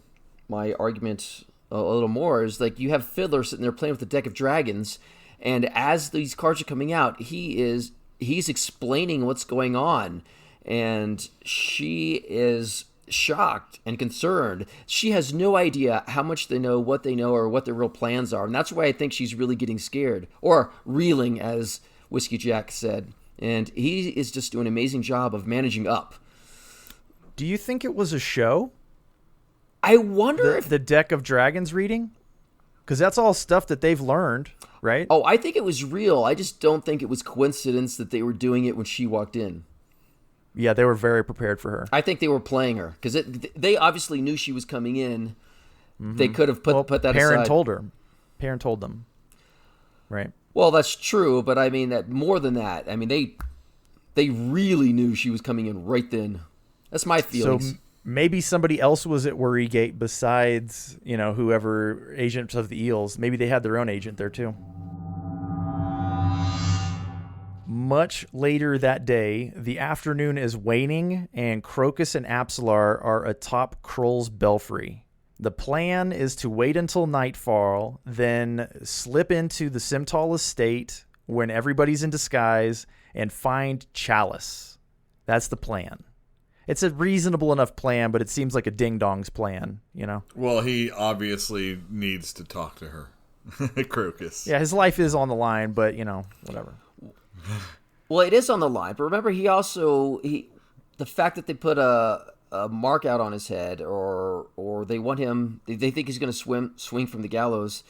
argument a little more is like you have Fiddler sitting there playing with the deck of dragons, and as these cards are coming out, he's explaining what's going on, and she is shocked and concerned. She has no idea how much they know, what they know, or what their real plans are, and that's why I think she's really getting scared, or reeling, as Whiskeyjack said. And he is just doing an amazing job of managing up. Do you think it was a show? I wonder if the deck of dragons reading, because that's all stuff that they've learned, right? Oh, I think it was real. I just don't think it was coincidence that they were doing it when she walked in. Yeah, they were very prepared for her. I think they were playing her because they obviously knew she was coming in. Mm-hmm. They could have put that Perrin aside. told her. Perrin told them. Right. Well, that's true, but I mean that more than that. I mean they really knew she was coming in right then. That's my feelings. So maybe somebody else was at Worrygate besides, whoever Agents of the Eels. Maybe they had their own agent there too. Much later that day, the afternoon is waning, and Crocus and Apsalar are atop Kroll's belfry. The plan is to wait until nightfall, then slip into the Simtal estate when everybody's in disguise and find Chalice. That's the plan. It's a reasonable enough plan, but it seems like a ding-dong's plan, Well, he obviously needs to talk to her. Crocus. Yeah, his life is on the line, but, whatever. Well, it is on the line, but remember, the fact that they put a mark out on his head, or they want him, they think he's going to swing from the gallows,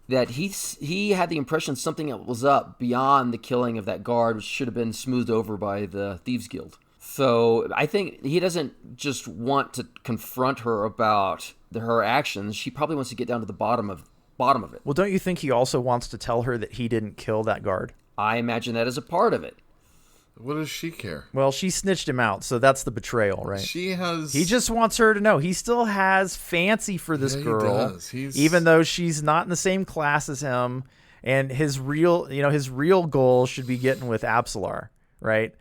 that he had the impression something was up beyond the killing of that guard, which should have been smoothed over by the Thieves Guild. So I think he doesn't just want to confront her about her actions. She probably wants to get down to the bottom of it. Well, don't you think he also wants to tell her that he didn't kill that guard? I imagine that as a part of it. What does she care? Well, she snitched him out, so that's the betrayal, right? He just wants her to know. He still has fancy for this girl, he does. Even though she's not in the same class as him, and his real goal should be getting with Apsalar, right?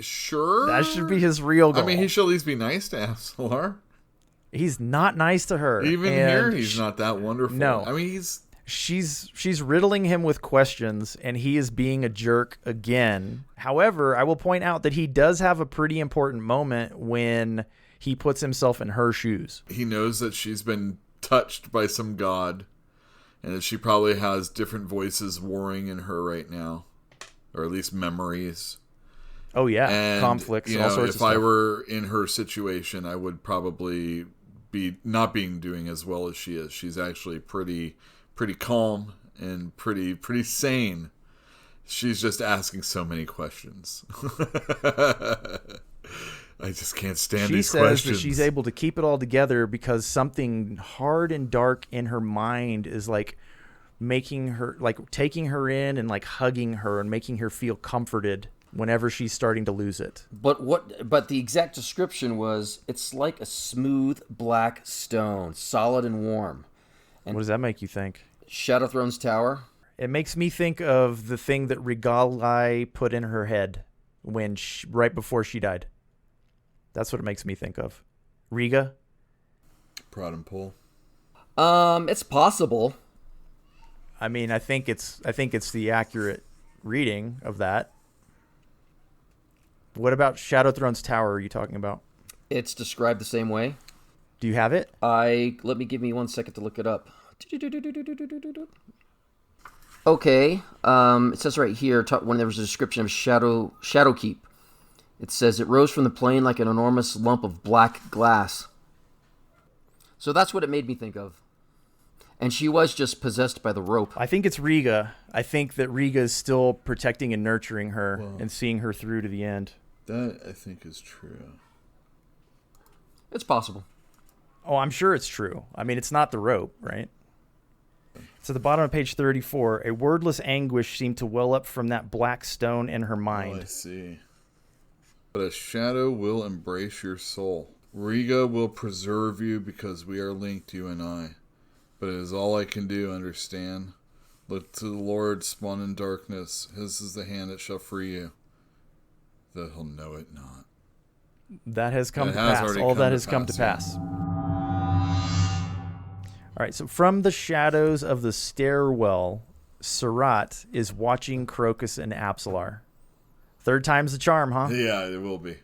Sure. That should be his real goal. I mean, he should at least be nice to Apsalar. He's not nice to her. Even here, he's not that wonderful. No. I mean, She's riddling him with questions, and he is being a jerk again. However, I will point out that he does have a pretty important moment when he puts himself in her shoes. He knows that she's been touched by some god, and that she probably has different voices warring in her right now, or at least memories. Oh yeah, and, conflicts, all sorts of if stuff. I were in her situation, I would probably be not doing as well as she is. She's actually pretty calm and pretty sane. She's just asking so many questions. I just can't stand these questions. She says that she's able to keep it all together because something hard and dark in her mind is like making her, like taking her in and like hugging her and making her feel comforted whenever she's starting to lose it. But the exact description was, it's like a smooth black stone, solid and warm. And what does that make you think? Shadowthrone's Tower? It makes me think of the thing that Regalai put in her head right before she died. That's what it makes me think of. Riga? Prod and pull. It's possible. I mean, I think it's the accurate reading of that. What about Shadowthrone's Tower are you talking about? It's described the same way. Do you have it? Give me 1 second to look it up. Okay. It says right here when there was a description of Shadowkeep. It says it rose from the plain like an enormous lump of black glass. So that's what it made me think of. And she was just possessed by the rope. I think it's Riga. I think that Riga is still protecting and nurturing her and seeing her through to the end. That, I think, is true. It's possible. Oh, I'm sure it's true. I mean, it's not the rope, right? It's at the bottom of page 34. A wordless anguish seemed to well up from that black stone in her mind. Oh, I see. But a shadow will embrace your soul. Riga will preserve you because we are linked, you and I. But it is all I can do, understand? Look to the Lord, spawn in darkness. His is the hand that shall free you. That he'll know it not. That has come to pass. All that has come to pass. All right, so from the shadows of the stairwell, Serrat is watching Crocus and Apsalar. Third time's the charm, huh? Yeah, it will be.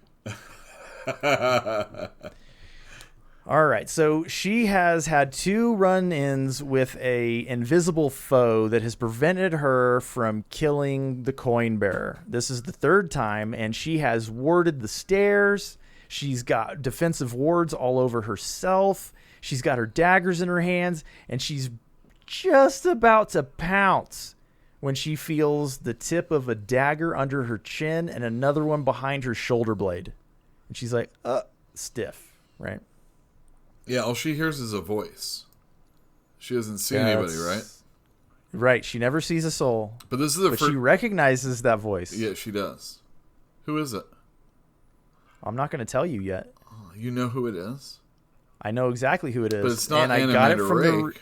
All right, so she has had 2 run-ins with a invisible foe that has prevented her from killing the coin bearer. This is the 3rd time, and she has warded the stairs. She's got defensive wards all over herself. She's got her daggers in her hands, and she's just about to pounce when she feels the tip of a dagger under her chin and another one behind her shoulder blade. And she's like, stiff, right? Yeah, all she hears is a voice. She doesn't see anybody, right? Right. She never sees a soul. But this is the first. She recognizes that voice. Yeah, she does. Who is it? I'm not going to tell you yet. Oh, you know who it is? I know exactly who it is. But it's not and I got it from Rake.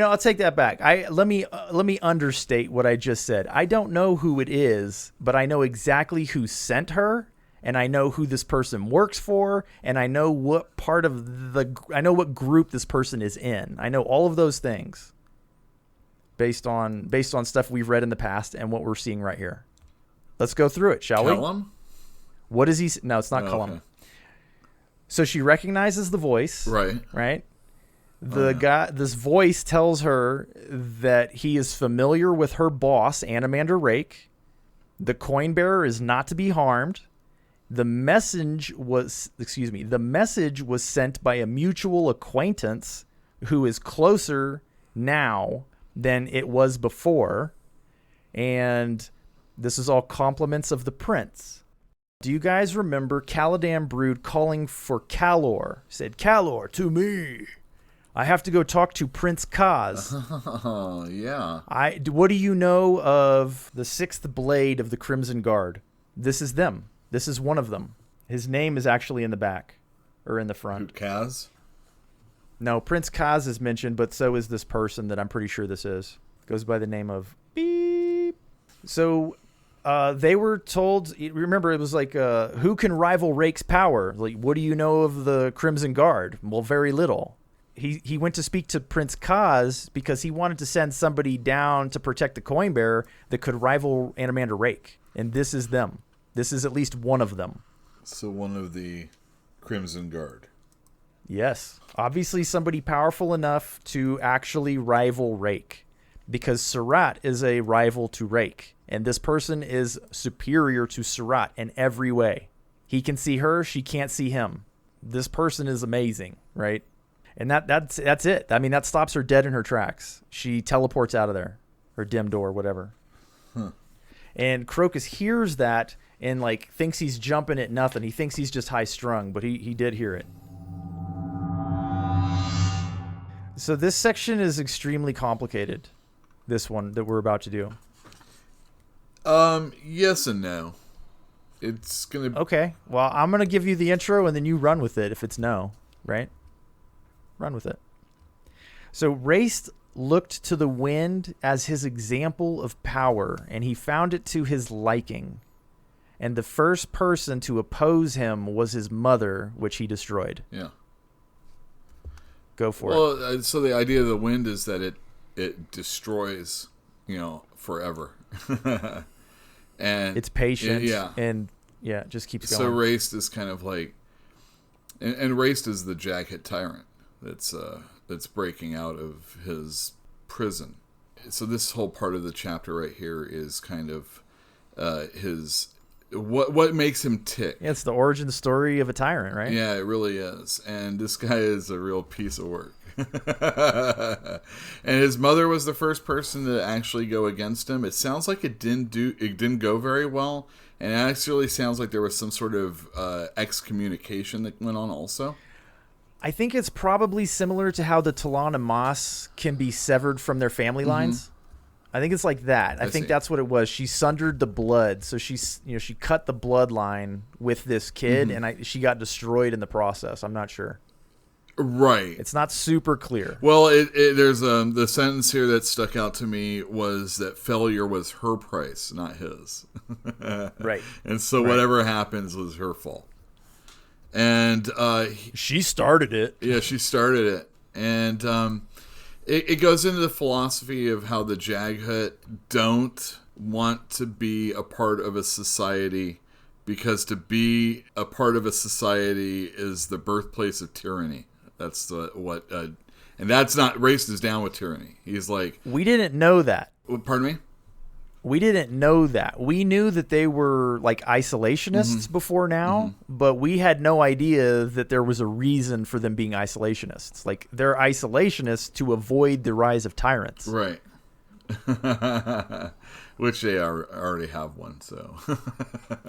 I'll take that back. Let me understate what I just said. I don't know who it is, but I know exactly who sent her. And I know who this person works for, and I know what what group this person is in. I know all of those things based on stuff we've read in the past and what we're seeing right here. Let's go through it, shall we? Cullum? What is he? No, it's not Cullum. Okay. So she recognizes the voice. Right. Right. This voice tells her that he is familiar with her boss, Animander Rake. The coin bearer is not to be harmed. The message was sent by a mutual acquaintance who is closer now than it was before. And this is all compliments of the prince. Do you guys remember Caladan Brood calling for Calor? Said, "Calor, to me. I have to go talk to Prince Kaz." Oh, yeah. What do you know of the 6th Blade of the Crimson Guard? This is them. This is one of them. His name is actually in the back or in the front. Kaz? No, Prince Kaz is mentioned, but so is this person that I'm pretty sure this is. Goes by the name of Beep. So they were told, remember, it was like, who can rival Rake's power? Like, what do you know of the Crimson Guard? Well, very little. He went to speak to Prince Kaz because he wanted to send somebody down to protect the coin bearer that could rival Animander Rake. And this is them. This is at least one of them. So one of the Crimson Guard. Yes. Obviously somebody powerful enough to actually rival Rake. Because Serrat is a rival to Rake. And this person is superior to Serrat in every way. He can see her, she can't see him. This person is amazing, right? And that's it. I mean, that stops her dead in her tracks. She teleports out of there. Or dim door, whatever. Huh. And Crocus hears that and thinks he's jumping at nothing. He thinks he's just high strung, but he did hear it. So this section is extremely complicated. This one that we're about to do. Yes and no. It's gonna. Okay. Well, I'm gonna give you the intro and then you run with it. If it's no, right? Run with it. So Raest looked to the wind as his example of power, and he found it to his liking. And the first person to oppose him was his mother, which he destroyed. Yeah. Go for it. Well, so the idea of the wind is that it destroys, forever. And it's patient. Yeah. And it just keeps going. So Raest is kind of like, and Raest is the Jaghut Tyrant that's breaking out of his prison. So this whole part of the chapter right here is kind of his what makes him tick. Yeah, it's the origin story of a tyrant, right? Yeah, it really is. And this guy is a real piece of work. And his mother was the first person to actually go against him. It sounds like it didn't go very well, and it actually sounds like there was some sort of excommunication that went on also. I think it's probably similar to how the Talon and Moss can be severed from their family lines. I think it's like that. I think that's what it was. She sundered the blood, so she cut the bloodline with this kid, and she got destroyed in the process. I'm not sure. Right. It's not super clear. Well, there's the sentence here that stuck out to me was that failure was her price, not his. Right. And so whatever happens was her fault. And she started it. Yeah, she started it. And It goes into the philosophy of how the Jaghut don't want to be a part of a society, because to be a part of a society is the birthplace of tyranny. That's and that's not, Raest is down with tyranny. He's like, we didn't know that. pardon me? We didn't know that. We knew that they were like isolationists before now, but we had no idea that there was a reason for them being isolationists. Like, they're isolationists to avoid the rise of tyrants. Right. Which they already have one, so.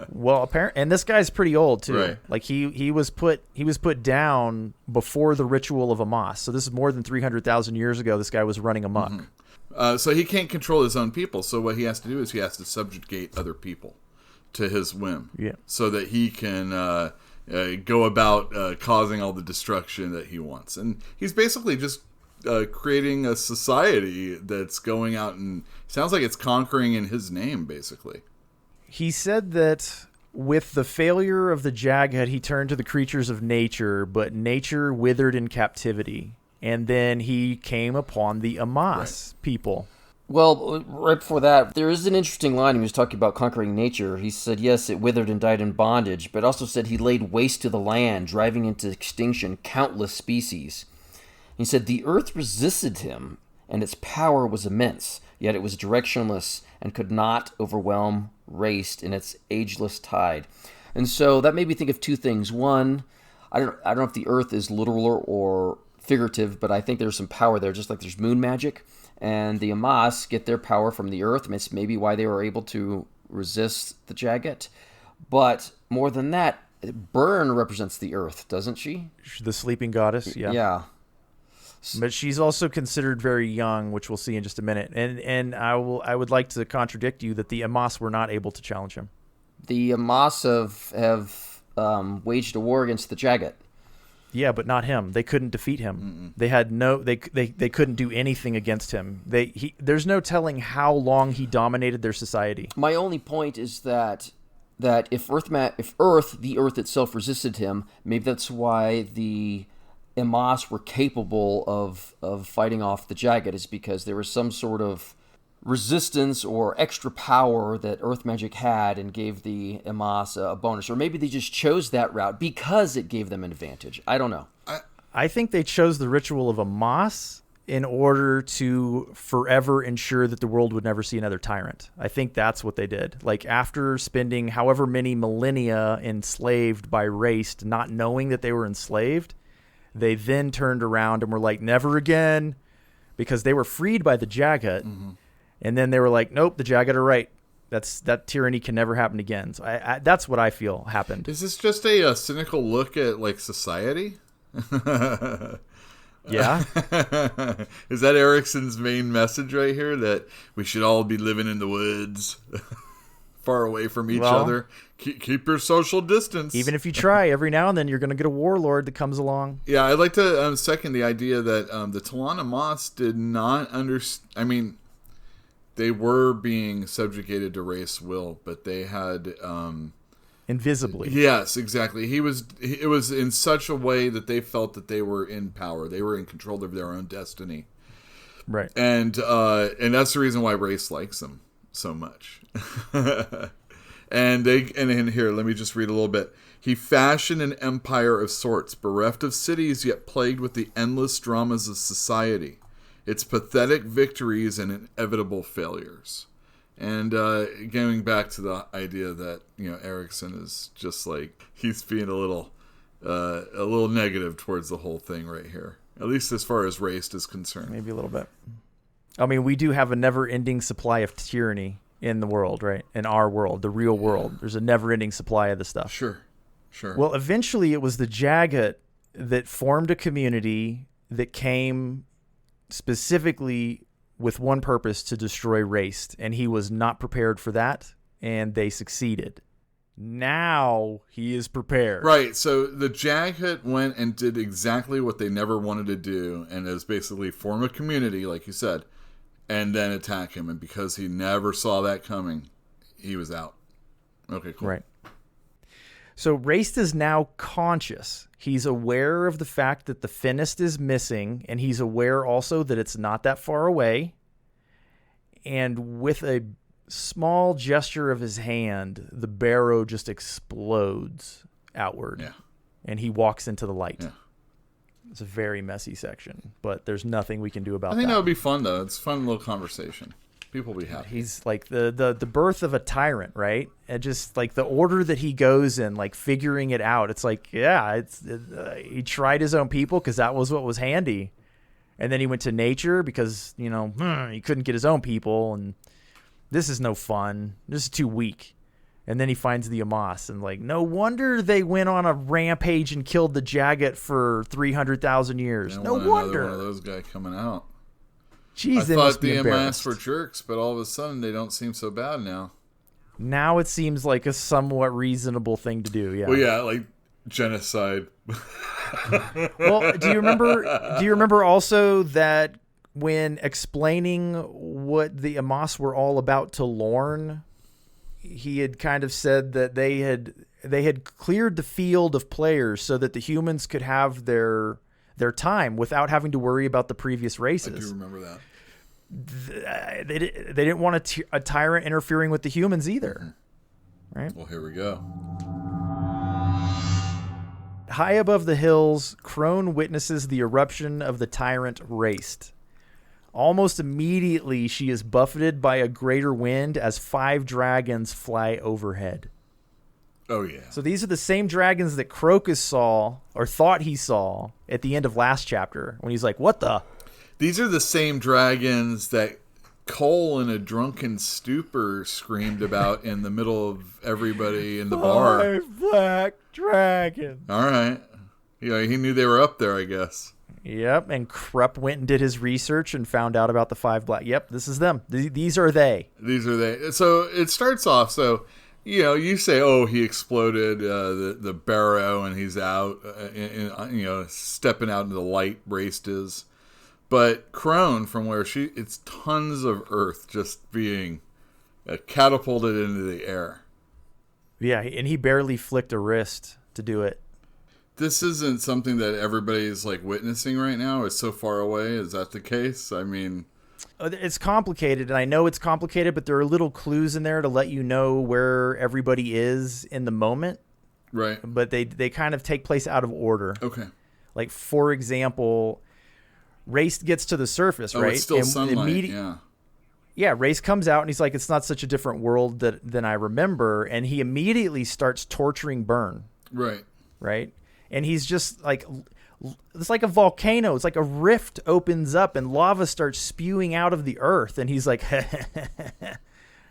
Well, apparently, and this guy's pretty old too. Right. Like he was put down before the ritual of Amos. So this is more than 300,000 years ago. This guy was running amok. So he can't control his own people. So what he has to do is he has to subjugate other people to his whim. Yeah. So that he can go about causing all the destruction that he wants. And he's basically just creating a society that's going out and sounds like it's conquering in his name, basically. He said that with the failure of the Jaghut, he turned to the creatures of nature, but nature withered in captivity. And then he came upon the Amos people. Well, right before that, there is an interesting line. He was talking about conquering nature. He said, yes, it withered and died in bondage, but also said he laid waste to the land, driving into extinction countless species. He said, the earth resisted him, and its power was immense, yet it was directionless and could not overwhelm Raest in its ageless tide. And so that made me think of two things. One, I don't know if the earth is literal or figurative, but I think there's some power there, just like there's moon magic. And the Amos get their power from the earth. It's maybe why they were able to resist the Jaghut. But more than that, Burn represents the earth, doesn't she? The sleeping goddess, yeah. Yeah. But she's also considered very young, which we'll see in just a minute. And I would like to contradict you that the Amos were not able to challenge him. The Amos have waged a war against the Jaghut. Yeah, but not him. They couldn't defeat him. They had they couldn't do anything against him. There's no telling how long he dominated their society. My only point is that if the earth itself resisted him, maybe that's why the Amos were capable of fighting off the Jaghut, is because there was some sort of resistance or extra power that earth magic had and gave the Amos a bonus. Or maybe they just chose that route because it gave them an advantage. I don't know. I think they chose the ritual of Amos in order to forever ensure that the world would never see another tyrant. I think that's what they did. Like, after spending however many millennia enslaved by Raest, not knowing that they were enslaved, they then turned around and were like, never again, because they were freed by the Jaghut. And then they were like, nope, the Jaghut are right. That tyranny can never happen again. So that's what I feel happened. Is this just a cynical look at like society? Yeah. Is that Erikson's main message right here? That we should all be living in the woods, far away from each other. Keep your social distance. Even if you try, every now and then you're going to get a warlord that comes along. Yeah, I'd like to second the idea that the Talon Amos did not understand. I mean, they were being subjugated to Raest's will, but they had invisibly. Yes, exactly. It was in such a way that they felt that they were in power. They were in control of their own destiny. Right. And that's the reason why Raest likes them so much. And here, let me just read a little bit. He fashioned an empire of sorts, bereft of cities, yet plagued with the endless dramas of society, its pathetic victories and inevitable failures. And going back to the idea that, Erikson is just like, he's being a little negative towards the whole thing right here, at least as far as Raest is concerned. Maybe a little bit. I mean, we do have a never-ending supply of tyranny in the world, right? In our world, the real world. There's a never-ending supply of the stuff. Sure. Well, eventually it was the Jaghut that formed a community that came specifically with one purpose, to destroy Raest, and he was not prepared for that, and they succeeded. Now he is prepared. Right, so the Jaghut went and did exactly what they never wanted to do, and is basically form a community, like you said, and then attack him. And because he never saw that coming, he was out. Okay, cool. Right. So Raest is now conscious. He's aware of the fact that the Finnest is missing, and he's aware also that it's not that far away. And with a small gesture of his hand, the barrow just explodes outward. Yeah. And he walks into the light. Yeah. It's a very messy section, but there's nothing we can do about that. I think that would be fun, though. It's a fun little conversation. People will be happy. He's like the birth of a tyrant, right? And just like the order that he goes in, like figuring it out. It's like, yeah, he tried his own people because that was what was handy. And then he went to nature because, he couldn't get his own people. And this is no fun. This is too weak. And then he finds the Amos. And like, no wonder they went on a rampage and killed the Jaghut for 300,000 years. No wonder. One of those guys coming out. Jeez, I they thought must be the embarrassed. Amos were jerks, but all of a sudden they don't seem so bad now. Now it seems like a somewhat reasonable thing to do. Yeah. Well, yeah, like genocide. Well, do you remember also that when explaining what the Amos were all about to Lorn, he had kind of said that they had cleared the field of players so that the humans could have their time without having to worry about the previous races. I do remember that. They didn't want a tyrant interfering with the humans either. Right? Well, here we go. High above the hills, Crone witnesses the eruption of the tyrant Raest. Almost immediately, she is buffeted by a greater wind as 5 dragons fly overhead. Oh, yeah. So these are the same dragons that Crocus saw, or thought he saw, at the end of last chapter, when he's like, what the? These are the same dragons that Cole in a drunken stupor screamed about in the middle of everybody in the bar. 5 black dragons. All right. Yeah, he knew they were up there, I guess. Yep, and Krupp went and did his research and found out about the 5 black. Yep, this is them. These are they. These are they. So it starts off, you say, oh, he exploded the barrow and he's out, stepping out into the light, Raest is. But Crone, from where it's tons of earth just being catapulted into the air. Yeah, and he barely flicked a wrist to do it. This isn't something that everybody's like witnessing right now. It's so far away. Is that the case? I mean, it's complicated, and I know it's complicated, but there are little clues in there to let you know where everybody is in the moment. Right. But they kind of take place out of order. Okay. Like, for example, Raest gets to the surface, right? It's still sunlight, yeah. Yeah, Raest comes out, and he's like, it's not such a different world than I remember, and he immediately starts torturing Burn. Right. Right? And he's just like, it's like a volcano. It's like a rift opens up and lava starts spewing out of the earth. And he's like,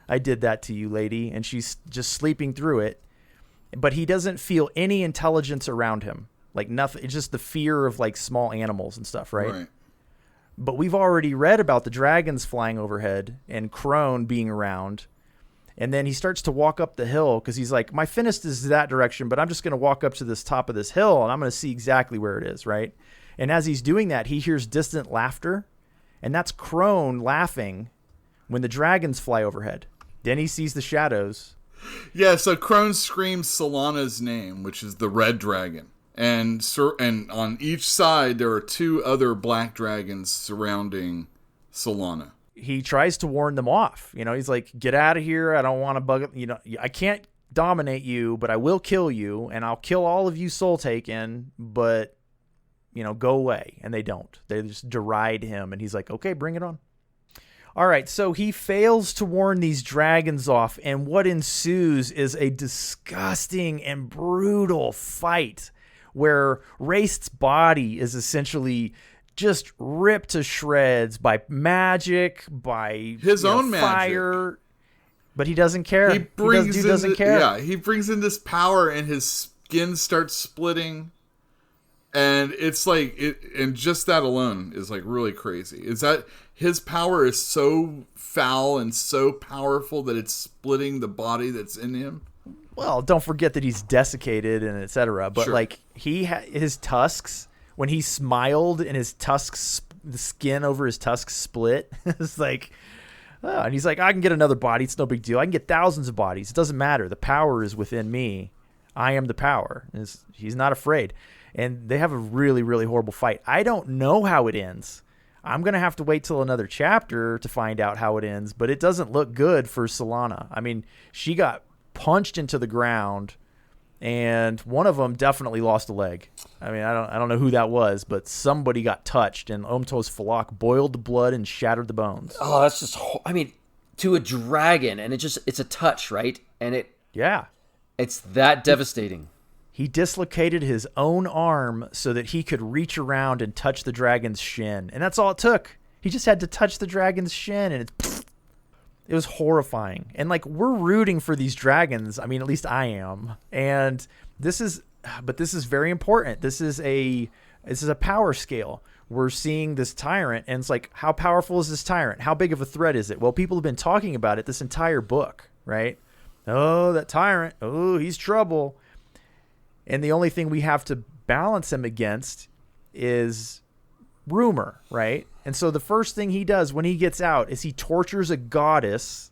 I did that to you, lady. And she's just sleeping through it. But he doesn't feel any intelligence around him. Like nothing. It's just the fear of like small animals and stuff, right? Right. But we've already read about the dragons flying overhead and Crone being around. And then he starts to walk up the hill because he's like, my Finnest is that direction, but I'm just going to walk up to this top of this hill and I'm going to see exactly where it is, right? And as he's doing that, he hears distant laughter, and that's Crone laughing when the dragons fly overhead. Then he sees the shadows. Yeah, so Crone screams Solana's name, which is the red dragon. And on each side, there are 2 other black dragons surrounding Solana. He tries to warn them off. He's like, get out of here. I don't want to bug it. I can't dominate you, but I will kill you, and I'll kill all of you Soul Taken, but, go away. And they don't. They just deride him, and he's like, okay, bring it on. All right, so he fails to warn these dragons off, and what ensues is a disgusting and brutal fight where Raest's body is essentially just ripped to shreds by magic, by his own fire, magic. But he doesn't care. He doesn't care. Yeah, he brings in this power, and his skin starts splitting, and it's like and just that alone is like really crazy. Is that his power is so foul and so powerful that it's splitting the body that's in him? Well, don't forget that he's desiccated and etc. But sure. Like his tusks. When he smiled and his tusks, the skin over his tusks split, it's like, and he's like, I can get another body. It's no big deal. I can get thousands of bodies. It doesn't matter. The power is within me. I am the power. He's not afraid. And they have a really, really horrible fight. I don't know how it ends. I'm going to have to wait till another chapter to find out how it ends, but it doesn't look good for Solana. I mean, she got punched into the ground, and one of them definitely lost a leg. I mean, I don't know who that was, but somebody got touched, and Omtos Falak boiled the blood and shattered the bones. Oh, that's just, I mean, to a dragon, and it's a touch, right? And it's that devastating. He dislocated his own arm so that he could reach around and touch the dragon's shin. And that's all it took. He just had to touch the dragon's shin, and it was horrifying. And, like, we're rooting for these dragons. I mean, at least I am. And this is very important. This is a power scale. We're seeing this tyrant, and it's like, how powerful is this tyrant? How big of a threat is it? Well, people have been talking about it this entire book, right? Oh, that tyrant. Oh, he's trouble. And the only thing we have to balance him against is rumor, right? And so the first thing he does when he gets out is he tortures a goddess,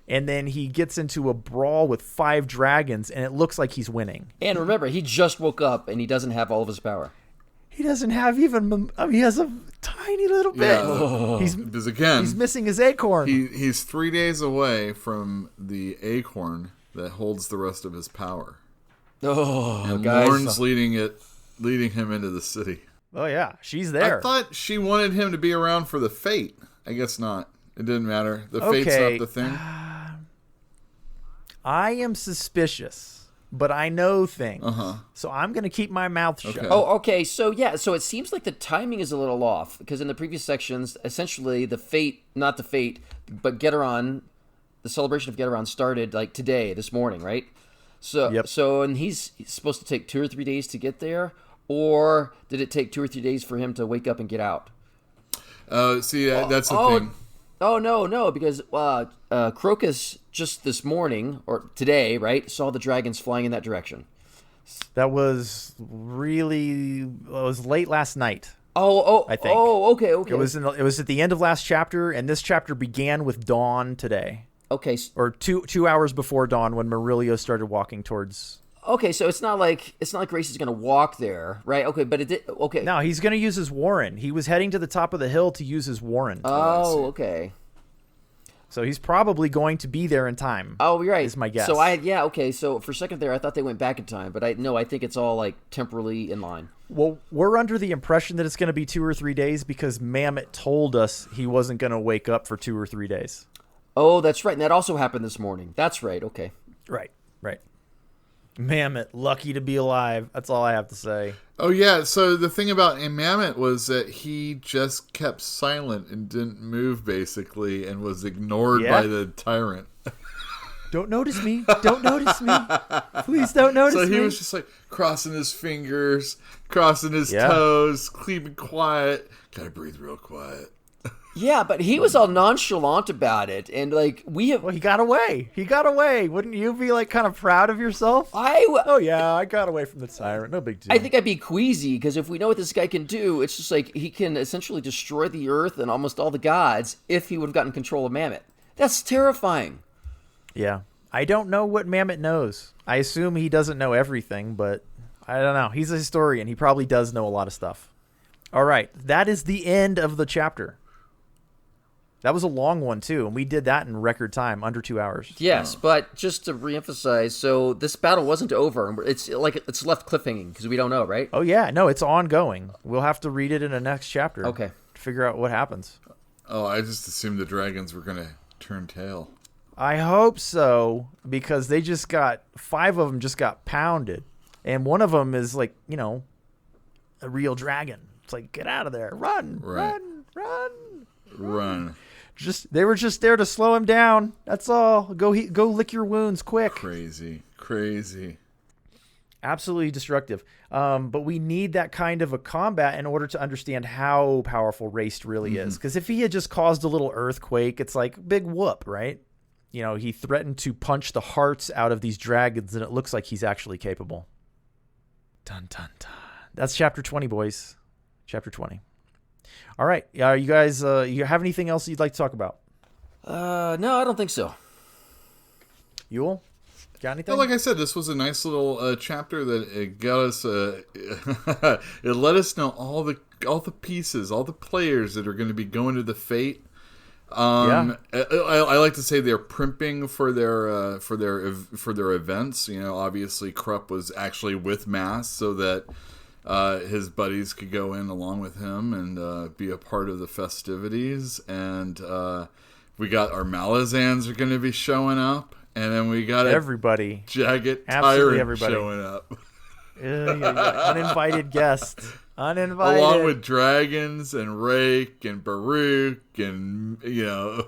and then he gets into a brawl with 5 dragons, and it looks like he's winning. And remember, he just woke up, and he doesn't have all of his power. He doesn't have even... I mean, he has a tiny little bit. Yeah, because again... He's missing his acorn. He's 3 days away from the acorn that holds the rest of his power. Oh, and guys. Lorn's leading him into the city. Oh, yeah. She's there. I thought she wanted him to be around for the fate. I guess not. It didn't matter. The fate's not the thing. I am suspicious, but I know things. Uh-huh. So I'm going to keep my mouth shut. Okay. Oh, okay. So, yeah. So it seems like the timing is a little off, because in the previous sections, essentially not the fate, but Geteron, the celebration of Geteron started like today, this morning, right? So, yep. And he's supposed to take 2 or 3 days to get there, or did it take 2 or 3 days for him to wake up and get out? That's the thing. Oh, no, because Crocus just this morning, or today, right, saw the dragons flying in that direction. That was it was late last night. I think. Oh, okay. It was at the end of last chapter, and this chapter began with dawn today. Okay. Or two hours before dawn when Murillo started walking towards. Okay, so it's not like Raest is going to walk there, right? Okay, but it did. Okay. No, he's going to use his warren. He was heading to the top of the hill to use his warren. Oh, okay. So he's probably going to be there in time. Oh, you're right. Is my guess. So okay. So for a second there, I thought they went back in time, but I think it's all like temporally in line. Well, we're under the impression that it's going to be 2 or 3 days because Mamet told us he wasn't going to wake up for 2 or 3 days. Oh, that's right. And that also happened this morning. That's right. Okay. Right. Mamet, lucky to be alive. That's all I have to say. Oh, yeah. So the thing about Mamet was that he just kept silent and didn't move, basically, and was ignored by the tyrant. Don't notice me. Don't notice me. Please don't notice me. So he was just like crossing his fingers, crossing his toes, keeping quiet. Gotta breathe real quiet. Yeah, but he was all nonchalant about it, and like Well, he got away. Wouldn't you be like kind of proud of yourself? Oh yeah, I got away from the tyrant. No big deal. I think I'd be queasy because if we know what this guy can do, it's just like he can essentially destroy the earth and almost all the gods if he would have gotten control of Mamet. That's terrifying. Yeah, I don't know what Mamet knows. I assume he doesn't know everything, but I don't know. He's a historian. He probably does know a lot of stuff. All right, that is the end of the chapter. That was a long one, too, and we did that in record time, under 2 hours. Yes, but just to reemphasize, so this battle wasn't over. It's like it's left cliffhanging because we don't know, right? Oh, yeah. No, it's ongoing. We'll have to read it in the next chapter. Okay. To figure out what happens. Oh, I just assumed the dragons were going to turn tail. I hope so, because they just got... 5 of them just got pounded. And one of them is like, a real dragon. It's like, get out of there. Run, right. run. They were just there to slow him down. That's all. Go lick your wounds quick. Crazy. Absolutely destructive. But we need that kind of a combat in order to understand how powerful Raest really is. Because if he had just caused a little earthquake, it's like big whoop, right? He threatened to punch the hearts out of these dragons, and it looks like he's actually capable. Dun, dun, dun. That's chapter 20, boys. Chapter 20. All right. You guys, you have anything else you'd like to talk about? No, I don't think so. Yule? Got anything? Well, like I said, this was a nice little chapter that it got us. It let us know all the pieces, all the players that are going to be going to the fate. I like to say they're primping for their events. Obviously Krupp was actually with Mass so that his buddies could go in along with him and be a part of the festivities. And we got our Malazans are going to be showing up, and then we got everybody, Jaghut Tyrant everybody showing up. Uninvited guests. Uninvited. Along with dragons and Rake and Baruch and,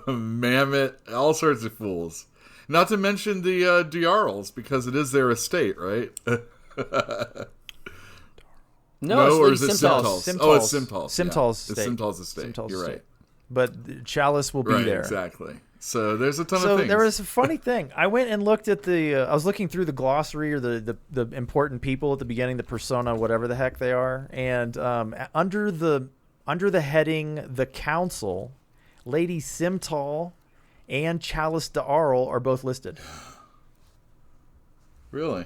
Mammoth, all sorts of fools. Not to mention the Diarls, because it is their estate, right? No, or is it Simtals. Simtals? Oh, it's Simtals. Simtals' It's Simtals' estate. You're right. But Chalice will be Right, there. exactly. So there's a ton of So things. there was a funny thing. I went and looked at I was looking through the glossary or the important people at the beginning, the persona, whatever the heck they are, and under the heading the Council, Lady Simtal and Chalice D'Arl are both listed. Really?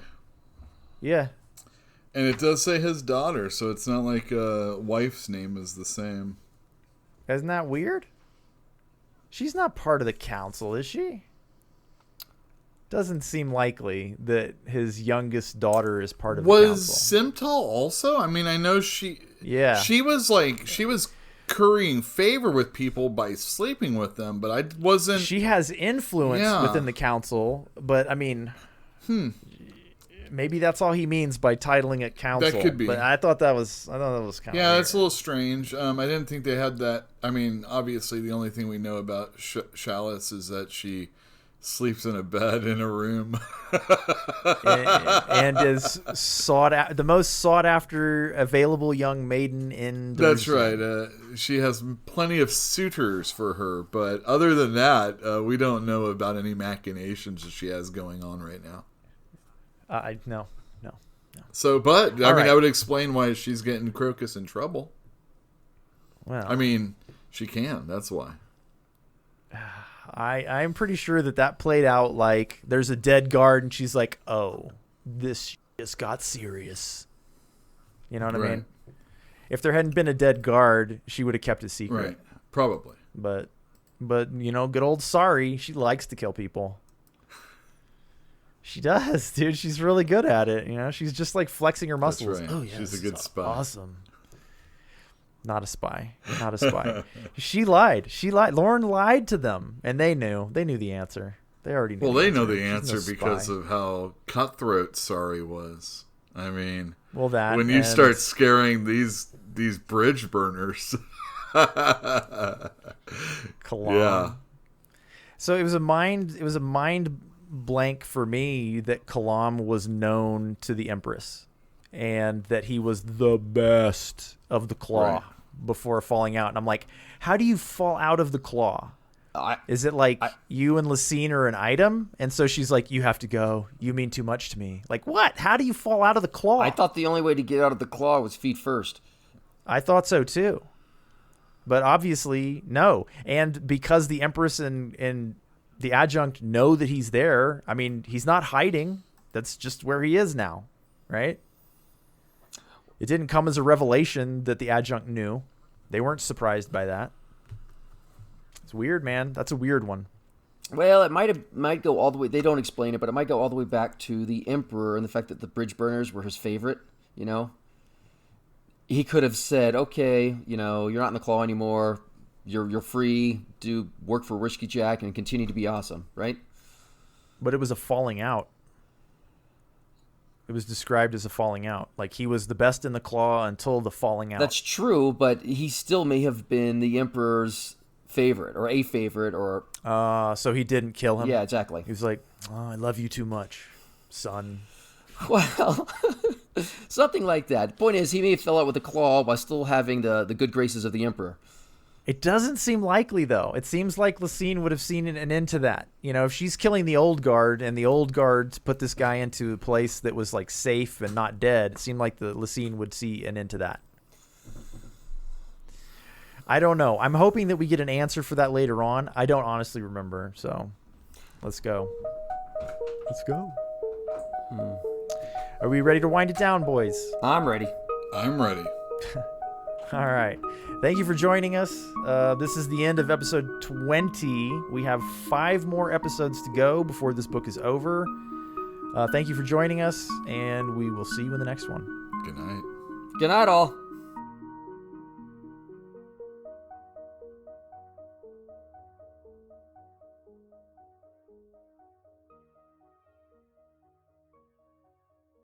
Yeah. And it does say his daughter, so it's not like wife's name is the same. Isn't that weird? She's not part of the council, is she? Doesn't seem likely that his youngest daughter is part of the council. Was Simtal also? I mean, I know she... Yeah. She was currying favor with people by sleeping with them, but I wasn't... She has influence within the council, but I mean... Maybe that's all he means by titling it council. That could be. But I thought that was kind of weird. That's a little strange. I didn't think they had that. I mean, obviously, the only thing we know about Chalice is that she sleeps in a bed in a room. and is the most sought after available young maiden in That's Jerusalem. right. She has plenty of suitors for her, but other than that, we don't know about any machinations that she has going on right now. No. So, but I mean, right. I would explain why she's getting Crocus in trouble. Well, I mean, she can. That's why. I'm pretty sure that played out like there's a dead guard and she's like, oh, this just got serious. You know what I mean? If there hadn't been a dead guard, she would have kept it secret. Right. Probably. But good old Sari, she likes to kill people. She does, dude. She's really good at it. She's just like flexing her muscles. That's right. Oh, yeah, she's a good spy. Awesome. Not a spy. She lied. Lorn lied to them, and they knew. They knew the answer. They already knew. Well, the they answer. know the She's answer no because spy. of how cutthroat Sari was. I mean, when you start scaring these Bridgeburners. Kalam. Yeah. So it was a mind blank for me that Kalam was known to the Empress and that he was the best of the claw before falling out. And I'm like, how do you fall out of the claw? Is it like you and Lysine are an item? And so she's like, you have to go. You mean too much to me. Like, what? How do you fall out of the claw? I thought the only way to get out of the claw was feet first. I thought so too. But obviously, no. And because the Empress and the Adjunct know that he's there, I mean, he's not hiding. That's just where he is now, right? It didn't come as a revelation that the Adjunct knew. They weren't surprised by that. It's weird, man. That's a weird one. Well, it might go all the way. They don't explain it, but it might go all the way back to the Emperor and the fact that the Bridgeburners were his favorite. He could have said, "Okay, you're not in the claw anymore. You're free. Do work for Whiskeyjack and continue to be awesome," right? But it was a falling out. It was described as a falling out. Like he was the best in the claw until the falling out. That's true, but he still may have been the Emperor's favorite or a favorite or... So he didn't kill him? Yeah, exactly. He was like, oh, I love you too much, son. Well, something like that. The point is, he may have fell out with a claw while still having the good graces of the Emperor. It doesn't seem likely, though. It seems like Lysine would have seen an end to that. If she's killing the old guard and the old guard put this guy into a place that was like safe and not dead, it seemed like the Lysine would see an end to that. I don't know. I'm hoping that we get an answer for that later on. I don't honestly remember. So let's go. Let's go. Are we ready to wind it down, boys? I'm ready. I'm ready. All right. Thank you for joining us. This is the end of episode 20. We have 5 more episodes to go before this book is over. Thank you for joining us, and we will see you in the next one. Good night. Good night, all.